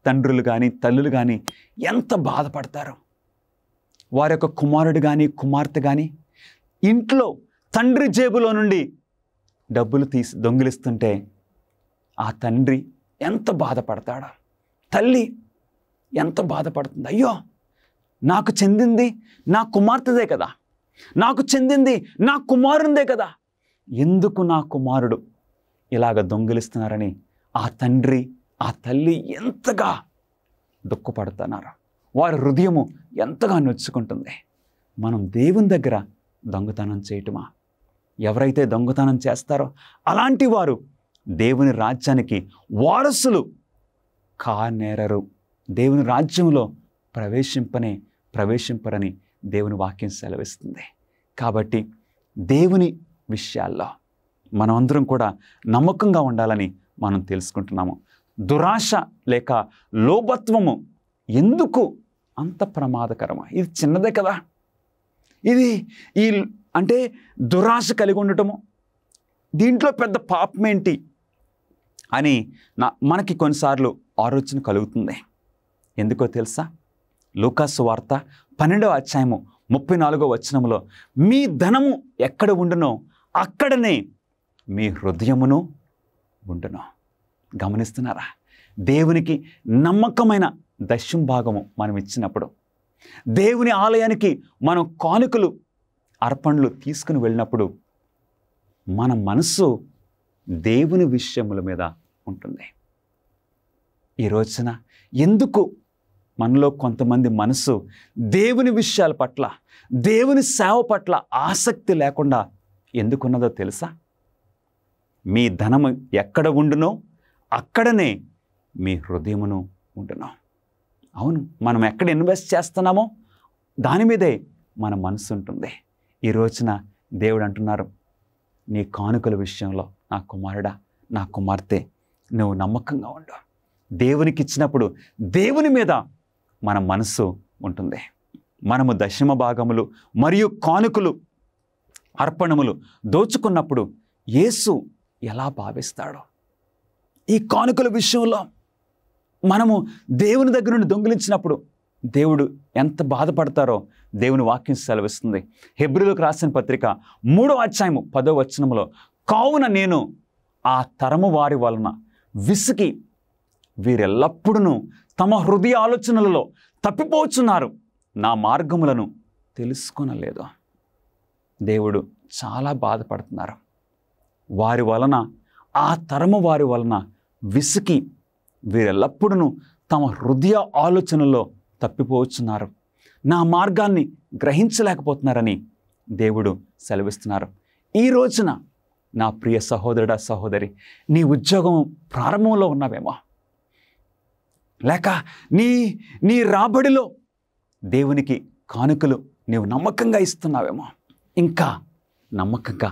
తండ్రులు కానీ తల్లులు కానీ ఎంత బాధపడతారో. వారి యొక్క కుమారుడు కానీ కుమార్తె కానీ ఇంట్లో తండ్రి జేబులో నుండి డబ్బులు తీసి దొంగిలిస్తుంటే ఆ తండ్రి ఎంత బాధపడతాడో, తల్లి ఎంత బాధపడుతుంది. అయ్యో, నాకు చెందింది నా కుమార్తెదే కదా, నాకు చెందింది నా కుమారునిదే కదా, ఎందుకు నా కుమారుడు ఇలాగ దొంగిలిస్తున్నారని ఆ తండ్రి ఆ తల్లి ఎంతగా దుఃఖపడుతున్నారు. వారి హృదయము ఎంతగా నొచ్చుకుంటుంది. మనం దేవుని దగ్గర దొంగతనం చేయటమా? ఎవరైతే దొంగతనం చేస్తారో అలాంటి వారు దేవుని రాజ్యానికి వారసులు కానేరరు, దేవుని రాజ్యంలో ప్రవేశింపరని దేవుని వాక్యం సెలవిస్తుంది. కాబట్టి దేవుని విషయాల్లో మనమందరం కూడా నమ్మకంగా ఉండాలని మనం తెలుసుకుంటున్నాము. దురాశ లేక లోభత్వము ఎందుకు అంత ప్రమాదకరమా? ఇది చిన్నదే కదా. ఇది అంటే దురాశ కలిగి ఉండటము, దీంట్లో పెద్ద పాపం ఏంటి అని మనకి కొన్నిసార్లు ఆలోచన కలుగుతుంది. ఎందుకో తెలుసా? లూకాసు వార్త 12వ అధ్యాయము 34వ వచనంలో, మీ ధనము ఎక్కడ ఉండునో అక్కడనే మీ హృదయమును ఉండును. గమనిస్తున్నారా? దేవునికి నమ్మకమైన దశం భాగము మనం ఇచ్చినప్పుడు, దేవుని ఆలయానికి మనం కానుకలు అర్పణలు తీసుకుని వెళ్ళినప్పుడు మన మనసు దేవుని విషయముల మీద ఉంటుంది. ఈ రోజున ఎందుకు మనలో కొంతమంది మనసు దేవుని విషయాల పట్ల, దేవుని సేవ పట్ల ఆసక్తి లేకుండా ఎందుకున్నదో తెలుసా? మీ ధనము ఎక్కడ ఉండునో అక్కడనే మీ హృదయమును ఉండును. అవును, మనం ఎక్కడ ఇన్వెస్ట్ చేస్తున్నామో దాని మీదే మన మనసు ఉంటుంది. ఈ రోజున దేవుడు అంటున్నారు, నీ కానుకల విషయంలో నా కుమారుడా, నా కుమార్తె, నువ్వు నమ్మకంగా ఉండు. దేవునికి ఇచ్చినప్పుడు దేవుని మీద మన మనసు ఉంటుంది. మనము దశమ భాగములు మరియు కానుకలు అర్పణములు దోచుకున్నప్పుడు యేసు ఎలా భావిస్తాడో, ఈ కానుకల విషయంలో మనము దేవుని దగ్గర నుండి దొంగిలించినప్పుడు దేవుడు ఎంత బాధపడతారో దేవుని వాక్యం సెలవిస్తుంది. హెబ్రీయులకు రాసిన పత్రిక 3వ అధ్యాయము 10వ వచనములో, కావున నేను ఆ తరము వారి వలన విసికి వీరెల్లప్పుడూ తమ హృదయ ఆలోచనలలో తప్పిపోచున్నారు, నా మార్గములను తెలుసుకొనలేదు. దేవుడు చాలా బాధపడుతున్నారు. వారి వలన, ఆ తరము వారి వలన విసికి వీరెల్లప్పుడూ తమ హృదయ ఆలోచనల్లో తప్పిపోవచ్చున్నారు, నా మార్గాన్ని గ్రహించలేకపోతున్నారని దేవుడు సెలవిస్తున్నారు. ఈ రోజున నా ప్రియ సహోదరుడా, సహోదరి, నీ ఉద్యోగం ప్రారంభంలో ఉన్నావేమో, లేక నీ రాబడిలో దేవునికి కానుకలు నీవు నమ్మకంగా ఇస్తున్నావేమో, ఇంకా నమ్మకంగా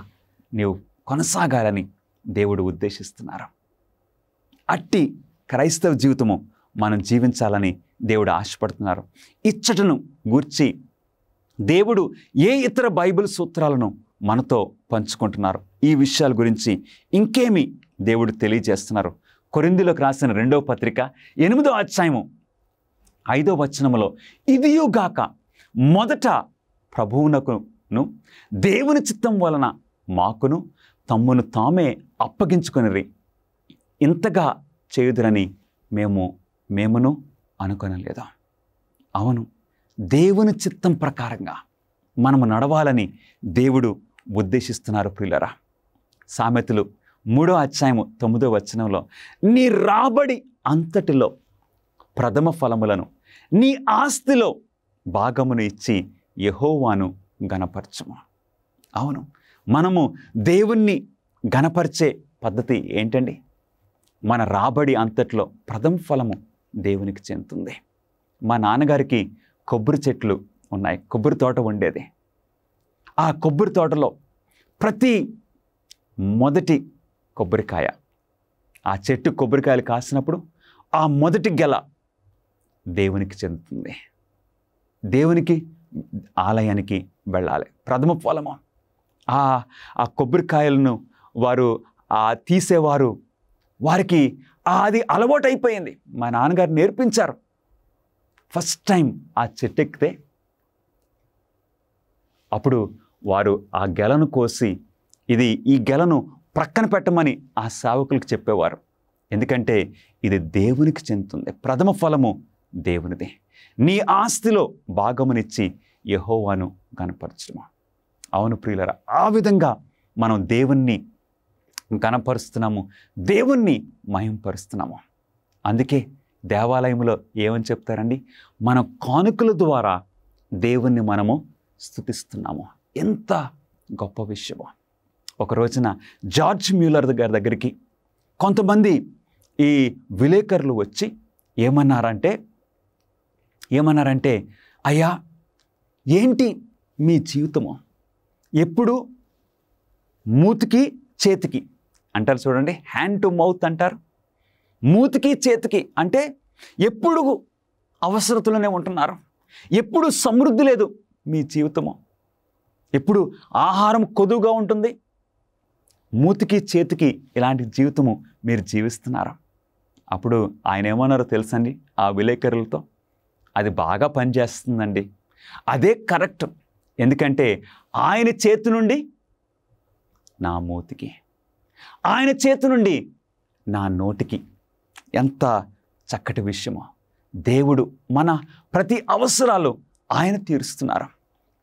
నీవు కొనసాగాలని దేవుడు ఉద్దేశిస్తున్నారు. అట్టి క్రైస్తవ జీవితము మనం జీవించాలని దేవుడు ఆశపడుతున్నారు. ఇచ్చటను గూర్చి దేవుడు ఏ ఇతర బైబిల్ సూత్రాలను మనతో పంచుకుంటున్నారు? ఈ విషయాల గురించి ఇంకేమి దేవుడు తెలియజేస్తున్నారు? కొరింథీయులకు రాసిన 2వ పత్రిక 8వ అధ్యాయము 5వ వచనములో, ఇదియుగాక మొదట ప్రభువునకును దేవుని చిత్తం వలన మాకును తమ్మును తామే అప్పగించుకొనిరి, ఇంతగా చేయుదురని మేమును అనుకొనలేదా? అవును, దేవుని చిత్తం ప్రకారంగా మనము నడవాలని దేవుడు ఉద్దేశిస్తున్నారు. ప్రియులరా, సామెతలు 3వ అధ్యాయము 9వ వచనంలో, నీ రాబడి అంతటిలో ప్రథమ ఫలములను నీ ఆస్తిలో భాగమును ఇచ్చి యెహోవాను గణపరచుము. అవును, మనము దేవుణ్ణి గణపరిచే పద్ధతి ఏంటండి? మన రాబడి అంతట్లో ప్రథమ ఫలము దేవునికి చెందుతుంది. మా నాన్నగారికి కొబ్బరి చెట్లు ఉన్నాయి, కొబ్బరి తోట ఉండేది. ఆ కొబ్బరి తోటలో ప్రతి మొదటి కొబ్బరికాయ, ఆ చెట్టు కొబ్బరికాయలు కాసినప్పుడు ఆ మొదటి గెల దేవునికి చెందుతుంది. దేవునికి ఆలయానికి వెళ్ళాలి. ప్రథమ ఫలము ఆ కొబ్బరికాయలను వారు తీసేవారు, వారికి అది అలవాటు అయిపోయింది. మా నాన్నగారు నేర్పించారు. ఫస్ట్ టైం ఆ చెట్టు ఎక్కితే అప్పుడు వారు ఆ గెలను కోసి ఈ గెలను ప్రక్కన పెట్టమని ఆ సేవకులకు చెప్పేవారు. ఎందుకంటే ఇది దేవునికి చెందుతుంది, ప్రథమ ఫలము దేవునిది. నీ ఆస్తిలో భాగమునిచ్చి యెహోవాను గణపరచుము. అవును ప్రియులరా, ఆ విధంగా మనం దేవుణ్ణి గణపరుస్తున్నాము, దేవుణ్ణి మహింపరుస్తున్నాము. అందుకే దేవాలయంలో ఏమని చెప్తారండి? మన కానుకల ద్వారా దేవుణ్ణి మనము స్తుతిస్తున్నాము. ఎంత గొప్ప విషయమో. ఒక రోజున జార్జ్ మ్యూలర్ గారి దగ్గరికి కొంతమంది ఈ విలేకరులు వచ్చి ఏమన్నారంటే, అయ్యా, ఏంటి మీ జీవితము? ఎప్పుడు మూతికి చేతికి అంటారు చూడండి, హ్యాండ్ టు మౌత్ అంటారు. మూతికి చేతికి అంటే ఎప్పుడు అవసరతలోనే ఉంటున్నారు, ఎప్పుడు సమృద్ధి లేదు మీ జీవితము, ఎప్పుడు ఆహారం కొదువుగా ఉంటుంది. మూతికి చేతికి ఇలాంటి జీవితము మీరు జీవిస్తున్నారు. అప్పుడు ఆయన ఏమన్నారో తెలుసండి ఆ విలేకరులతో? అది బాగా పనిచేస్తుందండి, అదే కరెక్ట్. ఎందుకంటే ఆయన చేతి నుండి నా మూతికి, ఆయన చేతి నుండి నా నోటికి. ఎంత చక్కటి విషయమో! దేవుడు మన ప్రతి అవసరాలు ఆయన తీరుస్తున్నారు.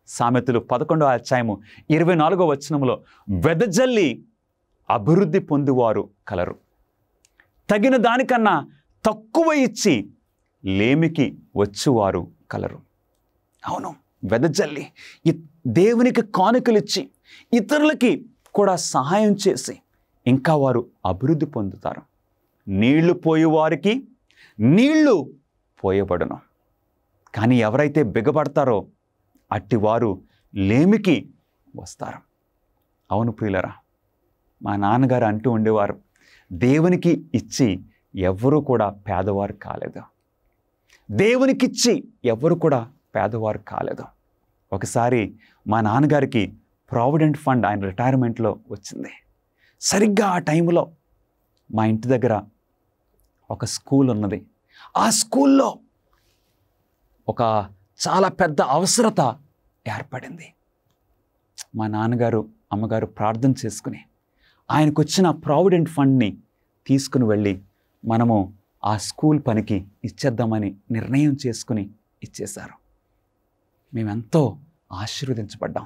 సామెతలు 11వ అధ్యాయము 24వ వచనంలో, వెదజల్లి అభివృద్ధి పొందువారు కలరు, తగిన దానికన్నా తక్కువ ఇచ్చి లేమికి వచ్చువారు కలరు. అవును, వెదజల్లి దేవునికి కానుకలు ఇచ్చి ఇతరులకి కూడా సహాయం చేసి ఇంకా వారు అభివృద్ధి పొందుతారు. నీళ్లు పోయేవారికి నీళ్లు పోయబడును, కానీ ఎవరైతే బిగబడతారో అట్టివారు లేమికి వస్తారు. అవును ప్రియులరా, మా నాన్నగారు అంటూ ఉండేవారు, దేవునికి ఇచ్చి ఎవ్వరూ కూడా పేదవారు కాలేదు, దేవునికిచ్చి ఎవ్వరు కూడా పేదవారు కాలేదు. ఒకసారి మా నాన్నగారికి ప్రావిడెంట్ ఫండ్ ఆయన రిటైర్మెంట్లో వచ్చింది. సరిగ్గా ఆ టైంలో మా ఇంటి దగ్గర ఒక స్కూల్ ఉన్నది. ఆ స్కూల్లో ఒక చాలా పెద్ద అవసరత ఏర్పడింది. మా నాన్నగారు అమ్మగారు ప్రార్థన చేసుకుని ఆయనకు వచ్చిన ప్రావిడెంట్ ఫండ్ని తీసుకుని వెళ్ళి మనము ఆ స్కూల్ పనికి ఇచ్చేద్దామని నిర్ణయం చేసుకుని ఇచ్చేశారు. మేమెంతో ఆశీర్వదించబడ్డాం.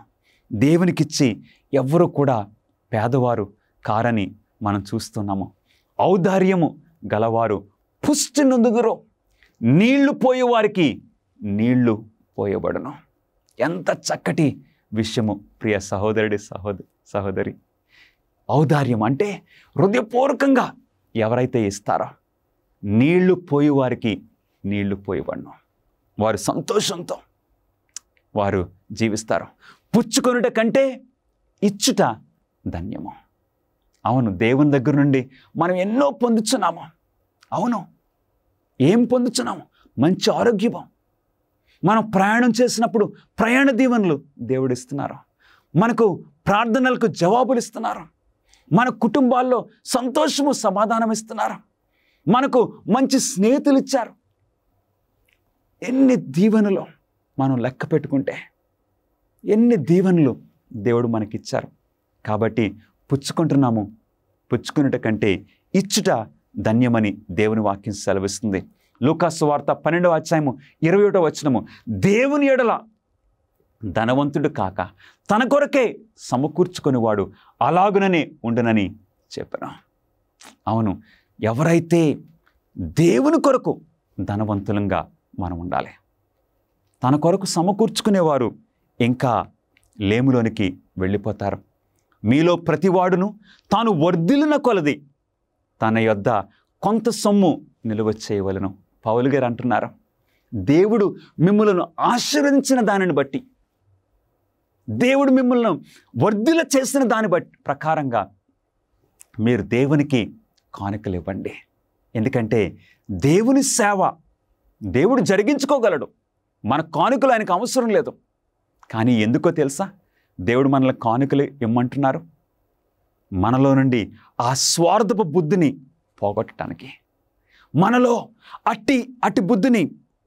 దేవునికిచ్చి ఎవ్వరూ కూడా పేదవారు కారని మనం చూస్తున్నాము. ఔదార్యము గలవారు పుష్టి నొందుదురు, నీళ్లు పోయేవారికి నీళ్లు పోయబడును. ఎంత చక్కటి విషయము ప్రియ సహోదరుడి సహోదరి. ఔదార్యం అంటే హృదయపూర్వకంగా ఎవరైతే ఇస్తారో నీళ్లు పోయేవారికి నీళ్లు పోయబడును. వారు సంతోషంతో వారు జీవిస్తారు. పుచ్చుకొనుట కంటే ఇచ్చుట ధన్యము. అవును, దేవుని దగ్గర నుండి మనం ఎన్నో పొందుతున్నాము. అవును, ఏం పొందుతున్నాము? మంచి ఆరోగ్యము. మనం ప్రయాణం చేసినప్పుడు ప్రయాణ దీవెనలు దేవుడు ఇస్తున్నారు. మనకు ప్రార్థనలకు జవాబులు ఇస్తున్నారు. మన కుటుంబాల్లో సంతోషము సమాధానం ఇస్తున్నారు. మనకు మంచి స్నేహితులు ఇచ్చారు. ఎన్ని దీవెనలు మనం లెక్క పెట్టుకుంటే ఎన్ని దీవెనలు దేవుడు మనకిచ్చారు. కాబట్టి పుచ్చుకుంటున్నాము. పుచ్చుకున్నట కంటే ఇచ్చుట ధన్యమని దేవుని వాక్యం సెలవిస్తుంది. లూకా సువార్త 12వ అధ్యాయము 21వ వచనము, దేవుని ఎడల ధనవంతుడు కాక తన కొరకే సమకూర్చుకునేవాడు అలాగుననే ఉండునని చెప్పాను. అవును, ఎవరైతే దేవుని కొరకు ధనవంతులంగా మనం ఉండాలి. తన కొరకు సమకూర్చుకునేవారు ఇంకా లేములోనికి వెళ్ళిపోతారు. మీలో ప్రతివాడును తాను వర్ధిల్లిన కొలది తన యొద్ద కొంత సొమ్ము నిలువ చేయవలను. పౌలు గారు అంటున్నారు, దేవుడు మిమ్మల్ని ఆశీర్వదించిన దానిని బట్టి, దేవుడు మిమ్మల్ని వర్ధిల్ల చేసిన దాన్ని బట్టి ప్రకారంగా మీరు దేవునికి కానుకలు ఇవ్వండి. ఎందుకంటే దేవుని సేవ దేవుడు జరిగించుకోగలడు. మన కానుకలు ఆయనకు అవసరం లేదు. కానీ ఎందుకో తెలుసా దేవుడు మనల్ని కానుకలు ఇమ్మంటున్నారు? మనలో నుండి ఆ స్వార్థపు బుద్ధిని పోగొట్టడానికి, మనలో అట్టి బుద్ధిని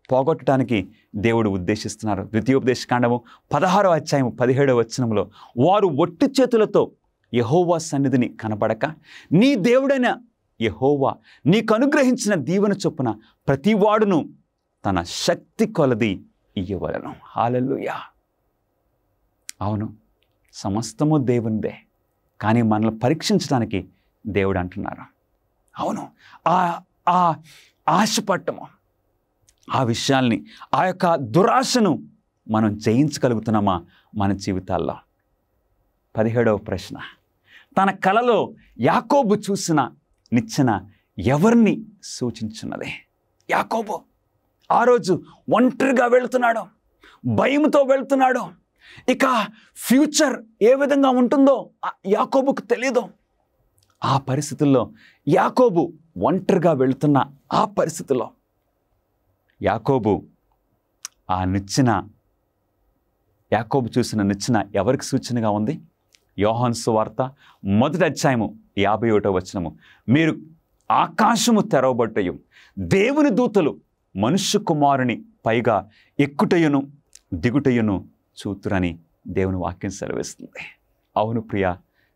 పోగొట్టడానికి దేవుడు ఉద్దేశిస్తున్నారు. ద్వితీయోపదేశకాండము 16వ అధ్యాయము 17వ వచనంలో, వారు ఒట్టి చేతులతో యెహోవా సన్నిధిని కనబడక నీ దేవుడైన యెహోవా నీకు అనుగ్రహించిన దీవెన చొప్పున ప్రతివాడును తన శక్తి కొలది ఇయ్యవలను. హల్లెలూయా. అవును, సమస్తము దేవునిదే. కానీ మనల్ని పరీక్షించడానికి దేవుడు అంటున్నారు. అవును, ఆ ఆశపట్టము, ఆ విషయాల్ని, ఆ యొక్క దురాశను మనం జయించగలుగుతున్నామా మన జీవితాల్లో? 17వ ప్రశ్న, తన కలలో యాకోబు చూసిన నిచ్చెన ఎవరిని సూచించున్నది? యాకోబు ఆ రోజు ఒంటరిగా వెళుతున్నాడు. భయంతో వెళ్తున్నాడు. ఇక ఫ్యూచర్ ఏ విధంగా ఉంటుందో యాకోబుకు తెలియదు. ఆ పరిస్థితుల్లో యాకోబు ఒంటరిగా వెళుతున్న ఆ పరిస్థితుల్లో యాకోబు చూసిన నిచ్చెన ఎవరికి సూచనగా ఉంది? యోహాను సువార్త 1వ అధ్యాయము 51వ వచనము, మీరు ఆకాశము తెరవబట్టయు దేవుని దూతలు మనుష్య కుమారుని పైగా ఎక్కుటయును దిగుటయును చూతురని దేవుని వాక్యం సెలవిస్తుంది. అవును ప్రియ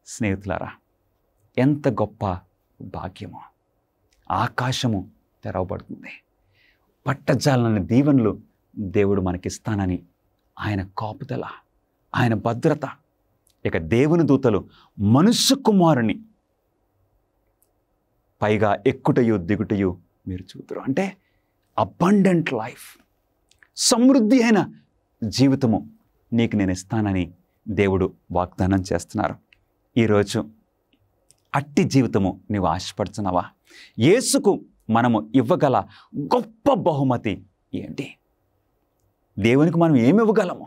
స్నేహితులారా, ఎంత గొప్ప భాగ్యమో! ఆకాశము తెరవబడుతుంది. పట్టజాలని దీవెనలు దేవుడు మనకిస్తానని ఆయన కాపుదల, ఆయన భద్రత. ఇక దేవుని దూతలు మనుష్య కుమారుని పైగా ఎక్కుటయు దిగుటయు మీరు చూతురు. అంటే అబండెంట్ లైఫ్, సమృద్ధి అయిన జీవితము నీకు నేను ఇస్తానని దేవుడు వాగ్దానం చేస్తున్నారు. ఈరోజు అట్టి జీవితము నీవు ఆశపడుతున్నావా? యేసుకు మనము ఇవ్వగల గొప్ప బహుమతి ఏంటి? దేవునికి మనం ఏమి ఇవ్వగలము?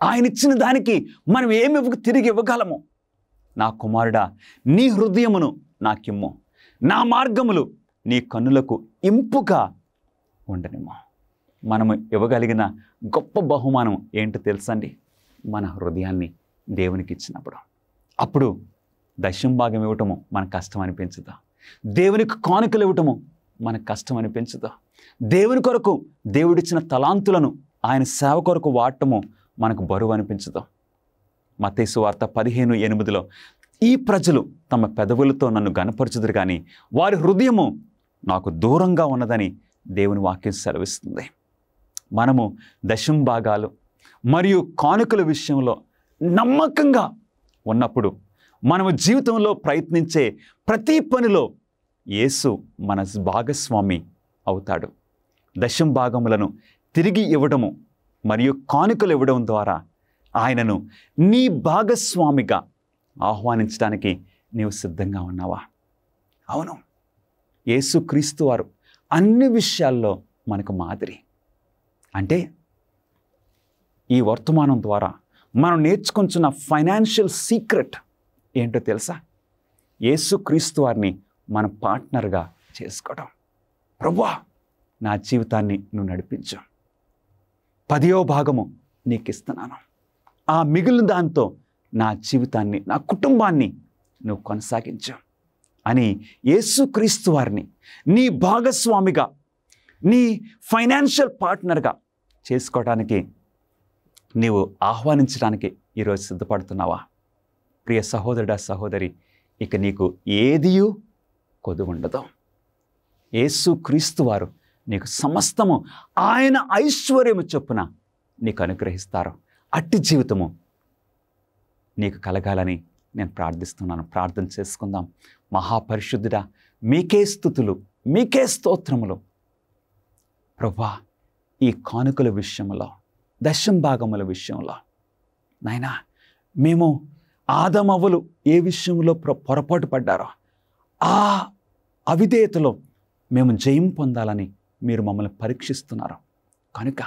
ఆయన ఇచ్చిన దానికి మనం ఏమి తిరిగి ఇవ్వగలము? నా కుమారుడా, నీ హృదయమును నాకిమ్ము, నా మార్గములు నీ కన్నులకు ఇంపుగా ఉండనిమ్ము. మనము ఇవ్వగలిగిన గొప్ప బహుమానం ఏంటో తెలుసండి? మన హృదయాన్ని దేవునికి ఇచ్చినప్పుడు. అప్పుడు దశంభాగం ఇవ్వటము మనకు కష్టం అనిపించదా? దేవునికి కానుకలు ఇవ్వటము మనకు కష్టం అనిపించదా? దేవుని కొరకు దేవుడిచ్చిన తలాంతులను ఆయన సేవ కొరకు వాడటము మనకు బరువు అనిపించదు. మత్తయి సువార్త 15:8 ఈ ప్రజలు తమ పెదవులతో నన్ను గనపరచుదురు కానీ వారి హృదయము నాకు దూరంగా ఉన్నదని దేవుని వాక్యం సెలవిస్తుంది. మనము దశంభాగాలు మరియు కానుకల విషయంలో నమ్మకంగా ఉన్నప్పుడు మనము జీవితంలో ప్రయత్నించే ప్రతి పనిలో యేసు మన భాగస్వామి అవుతాడు. దశంభాగములను తిరిగి ఇవ్వడము మరియు కానుకలు ఇవ్వడం ద్వారా ఆయనను నీ భాగస్వామిగా ఆహ్వానించడానికి నీవు సిద్ధంగా ఉన్నావా? అవును, యేసుక్రీస్తు వారు అన్ని విషయాల్లో మనకు మాదిరి. అంటే ఈ వర్తమానం ద్వారా మనం నేర్చుకుంటున్న ఫైనాన్షియల్ సీక్రెట్ ఏంటో తెలుసా? యేసుక్రీస్తు వారిని మన పార్ట్నర్గా చేసుకోవడం. ప్రభువా, నా జీవితాన్ని నువ్వు నడిపించు, 10వ భాగము నీకు ఇస్తున్నాను, ఆ మిగిలిన దాంతో నా జీవితాన్ని, నా కుటుంబాన్ని నువ్వు కొనసాగించు అని యేసుక్రీస్తు వారిని నీ భాగస్వామిగా, నీ ఫైనాన్షియల్ పార్ట్నర్గా చేసుకోవడానికి నీవు ఆహ్వానించడానికి ఈరోజు సిద్ధపడుతున్నావా? ప్రియ సహోదరుడా, సహోదరి, ఇక నీకు ఏదియూ కొదువు ఉండదు. యేసుక్రీస్తు వారు నీకు సమస్తము ఆయన ఐశ్వర్యము చొప్పున నీకు అనుగ్రహిస్తారు. అట్టి జీవితము నీకు కలగాలని నేను ప్రార్థిస్తున్నాను. ప్రార్థన చేసుకుందాం. మహాపరిశుద్ధుడా, మీకే స్తుతులు, మీకే స్తోత్రములు. ప్రభువా, ఈ కానుకల విషయంలో, దశంభాగముల విషయంలో నాయనా, మేము ఆదమవ్వలు ఏ విషయంలో పొరపాటు పడ్డారో ఆ అవిధేయతలో మేము జయం పొందాలని మీరు మమ్మల్ని పరీక్షిస్తున్నారు. కనుక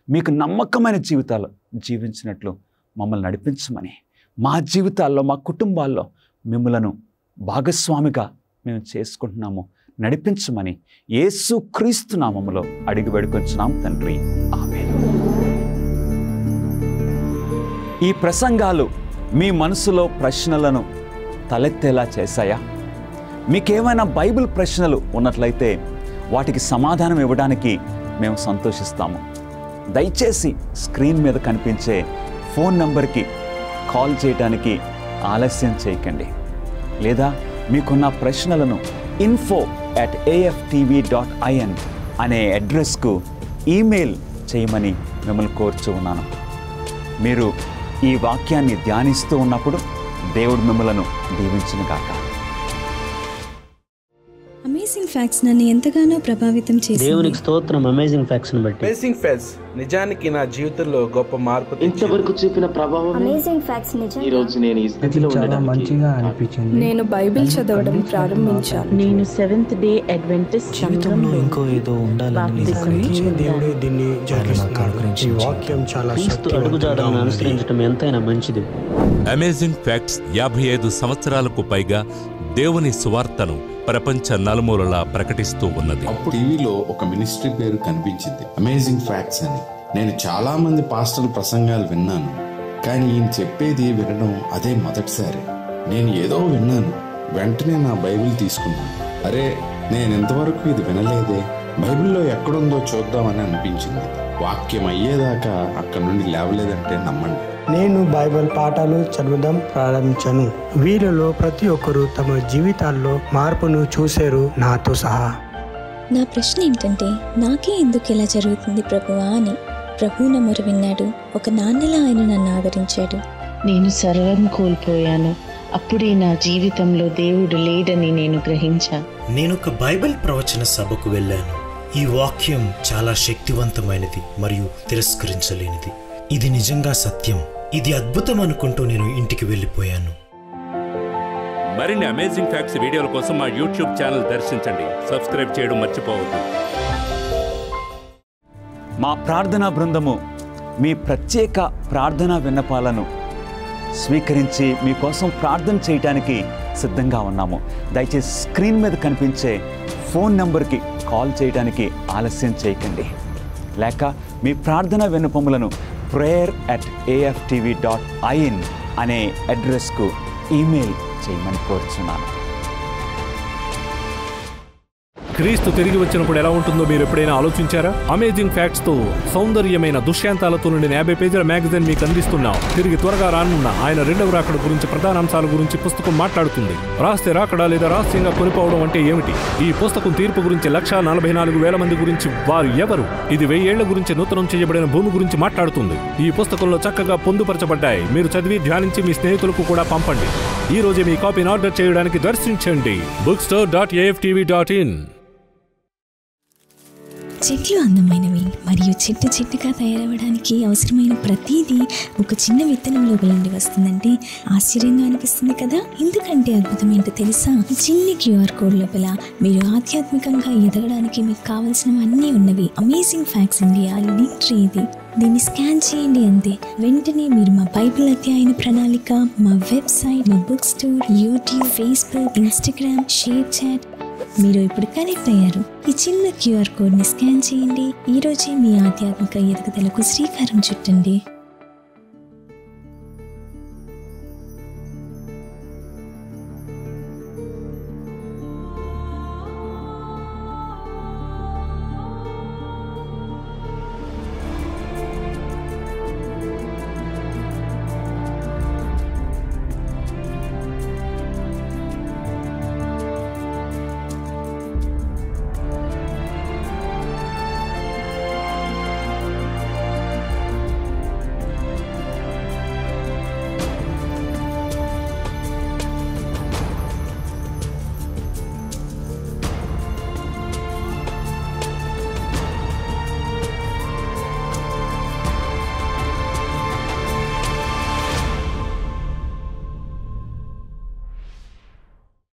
మీకు నమ్మకమైన జీవితాలు జీవించినట్లు మమ్మల్ని నడిపించమని, మా జీవితాల్లో, మా కుటుంబాల్లో మిమ్మలను భాగస్వామిగా మేము చేసుకుంటున్నాము, నడిపించమని యేసుక్రీస్తు నామములో అడిగి వేడుకొంచున్నాం తండ్రి, ఆమేన్. ఈ ప్రసంగాలు మీ మనసులో ప్రశ్నలను తలెత్తేలా చేశాయా? మీకేమైనా బైబిల్ ప్రశ్నలు ఉన్నట్లయితే వాటికి సమాధానం ఇవ్వడానికి మేము సంతోషిస్తాము. దయచేసి స్క్రీన్ మీద కనిపించే ఫోన్ నంబర్కి కాల్ చేయడానికి ఆలస్యం చేయకండి. లేదా మీకున్న ప్రశ్నలను info@aftv.in అనే అడ్రస్కు ఈమెయిల్ చేయమని మిమ్మల్ని కోరుచూ ఉన్నాను. మీరు ఈ వాక్యాన్ని ధ్యానిస్తూ ఉన్నప్పుడు దేవుడు మిమ్మలను దీవించునుగాక. అమేజింగ్ ఫ్యాక్ట్స్ నన్ను ఎంతగానో ప్రభావితం చేసింది. దేవునికి స్తోత్రం. అమేజింగ్ ఫ్యాక్ట్స్ ని బట్టి అమేజింగ్ ఫ్యాక్ట్స్ నిజానికి నా జీవితంలో గొప్ప మార్పు ఇంతవరకు చూపిన ప్రభావం ఈ రోజు నేను ఈ స్థితిలో ఉండడం మంచిగా అనిపించింది. నేను బైబిల్ చదవడం ప్రారంభించాను. నేను సెవెంత్ డే అడ్వెంటిస్ట్ జీవితంలో ఇంకో ఏదో ఉండాలని దేవుడే దీన్ని జరిగిస్తున్నాడు. ఈ వాక్యం చాలా అడుగుజాడలను అనుసరించడం ఎంతైనా మంచిది. అమేజింగ్ ఫ్యాక్ట్స్ 55 సంవత్సరాలకు పైగా దేవుని సువార్తను ప్రపంచ నలుమూలలా ప్రకటిస్తూ ఉన్నది. టీవీలో ఒక మినిస్ట్రీ పేరు కనిపించింది, అమేజింగ్ ఫ్యాక్ట్స్ అని. నేను చాలా మంది పాస్టర్ల ప్రసంగాలు విన్నాను, కానీ ఈయన చెప్పేది వినడం అదే మొదటిసారి. నేను ఏదో విన్నాను, వెంటనే నా బైబిల్ తీసుకున్నాను. అరే, నేను ఇంతవరకు ఇది వినలేదే, బైబిల్లో ఎక్కడుందో చూద్దామని అనిపించింది. వాక్యం అయ్యేదాకా అక్కడి నుండి లేవలేదంటే నమ్మండి. నేను బైబిల్ పాఠాలు చదవడం ప్రారంభించాను. వీరిలో ప్రతి ఒక్కరూ తమ జీవితాల్లో మార్పును చూశారు, నాతో సహా. నా ప్రశ్న ఏంటంటే, నాకే ఎందుకు ఇలా జరుగుతుంది ప్రభువా అని. ప్రభు నా మొర విన్నాడు. ఒక నాన్నలా ఆయన నన్ను ఆదరించాడు. నేను సర్వం కోల్పోయాను. అప్పుడే నా జీవితంలో దేవుడు లేడని నేను గ్రహించాను. నేను ఒక బైబిల్ ప్రవచన సభకు వెళ్ళాను. ఈ వాక్యం చాలా శక్తివంతమైనది మరియు తిరస్కరించలేనిది. ఇది నిజంగా సత్యం, ఇది అద్భుతం అనుకుంటూ నేను ఇంటికి వెళ్ళిపోయాను. మరిన్ని అమేజింగ్ ఫ్యాక్ట్స్ వీడియోల కోసం మా యూట్యూబ్ ఛానల్ దర్శించండి. సబ్స్క్రైబ్ చేయడం మర్చిపోవద్దు. మా ప్రార్థనా బృందము మీ ప్రత్యేక ప్రార్థనా విన్నపాలను స్వీకరించి మీకోసం ప్రార్థన చేయడానికి సిద్ధంగా ఉన్నాము. దయచేసి స్క్రీన్ మీద కనిపించే ఫోన్ నంబర్కి కాల్ చేయడానికి ఆలస్యం చేయకండి. లేక మీ ప్రార్థనా విన్నపములను prayer@aftv.in అనే అడ్రస్కు ఈమెయిల్ చేయమని కోరుచున్నాను. క్రీస్తు తిరిగి వచ్చినప్పుడు ఎలా ఉంటుందో మీరు ఎప్పుడైనా ఆలోచించారా? అమేజింగ్ ఫ్యాక్ట్స్ తో సౌందర్యమైన దృశ్యాంతాలతో నుండి 50 పేజీల మ్యాగజైన్ మీకు అందిస్తున్నాం. తిరిగి త్వరగా రానున్న ఆయన రెండవ రాకడ గురించి, ప్రధాన అంశాల గురించి పుస్తకం మాట్లాడుతుంది. రాస్తే రాకడా లేదా రహస్యంగా కొనిపోవడం అంటే ఏమిటి? ఈ పుస్తకం తీర్పు గురించి, 144,000 మంది గురించి, వారు ఎవరు, ఇది 1000 ఏళ్ల గురించి, నూతనం చేయబడిన భూమి గురించి మాట్లాడుతుంది. ఈ పుస్తకంలో చక్కగా పొందుపరచబడ్డాయి. మీరు చదివి ధ్యానించి మీ స్నేహితులకు కూడా పంపండి. ఈ రోజే మీ కాపీని ఆర్డర్ చేయడానికి దర్శించండి bookstore.aftv.in. చెట్లు అందమైనవి మరియు చెట్టుగా తయారవడానికి అవసరమైన ప్రతిదీ ఒక చిన్న విత్తనం లోపల నుండి వస్తుందంటే ఆశ్చర్యంగా అనిపిస్తుంది కదా. ఎందుకంటే అద్భుతం ఏంటో తెలుసా? చిన్ని QR కోడ్ లోపల మీరు ఆధ్యాత్మికంగా ఎదగడానికి మీకు కావాల్సినవన్నీ ఉన్నవి. Amazing facts India link tree ఇది. దీన్ని స్కాన్ చేయండి అంతే. వెంటనే మీరు మా బైబిల్ అధ్యయన ప్రణాళిక, మా వెబ్సైట్, మా book store, YouTube, Facebook, Instagram, ShareChat, మీరు ఇప్పుడు కనెక్ట్ అయ్యారు. ఈ చిన్న QR కోడ్ని స్కాన్ చేయండి. ఈ రోజే మీ ఆధ్యాత్మిక ఎదుగుదలకు శ్రీకారం చుట్టండి.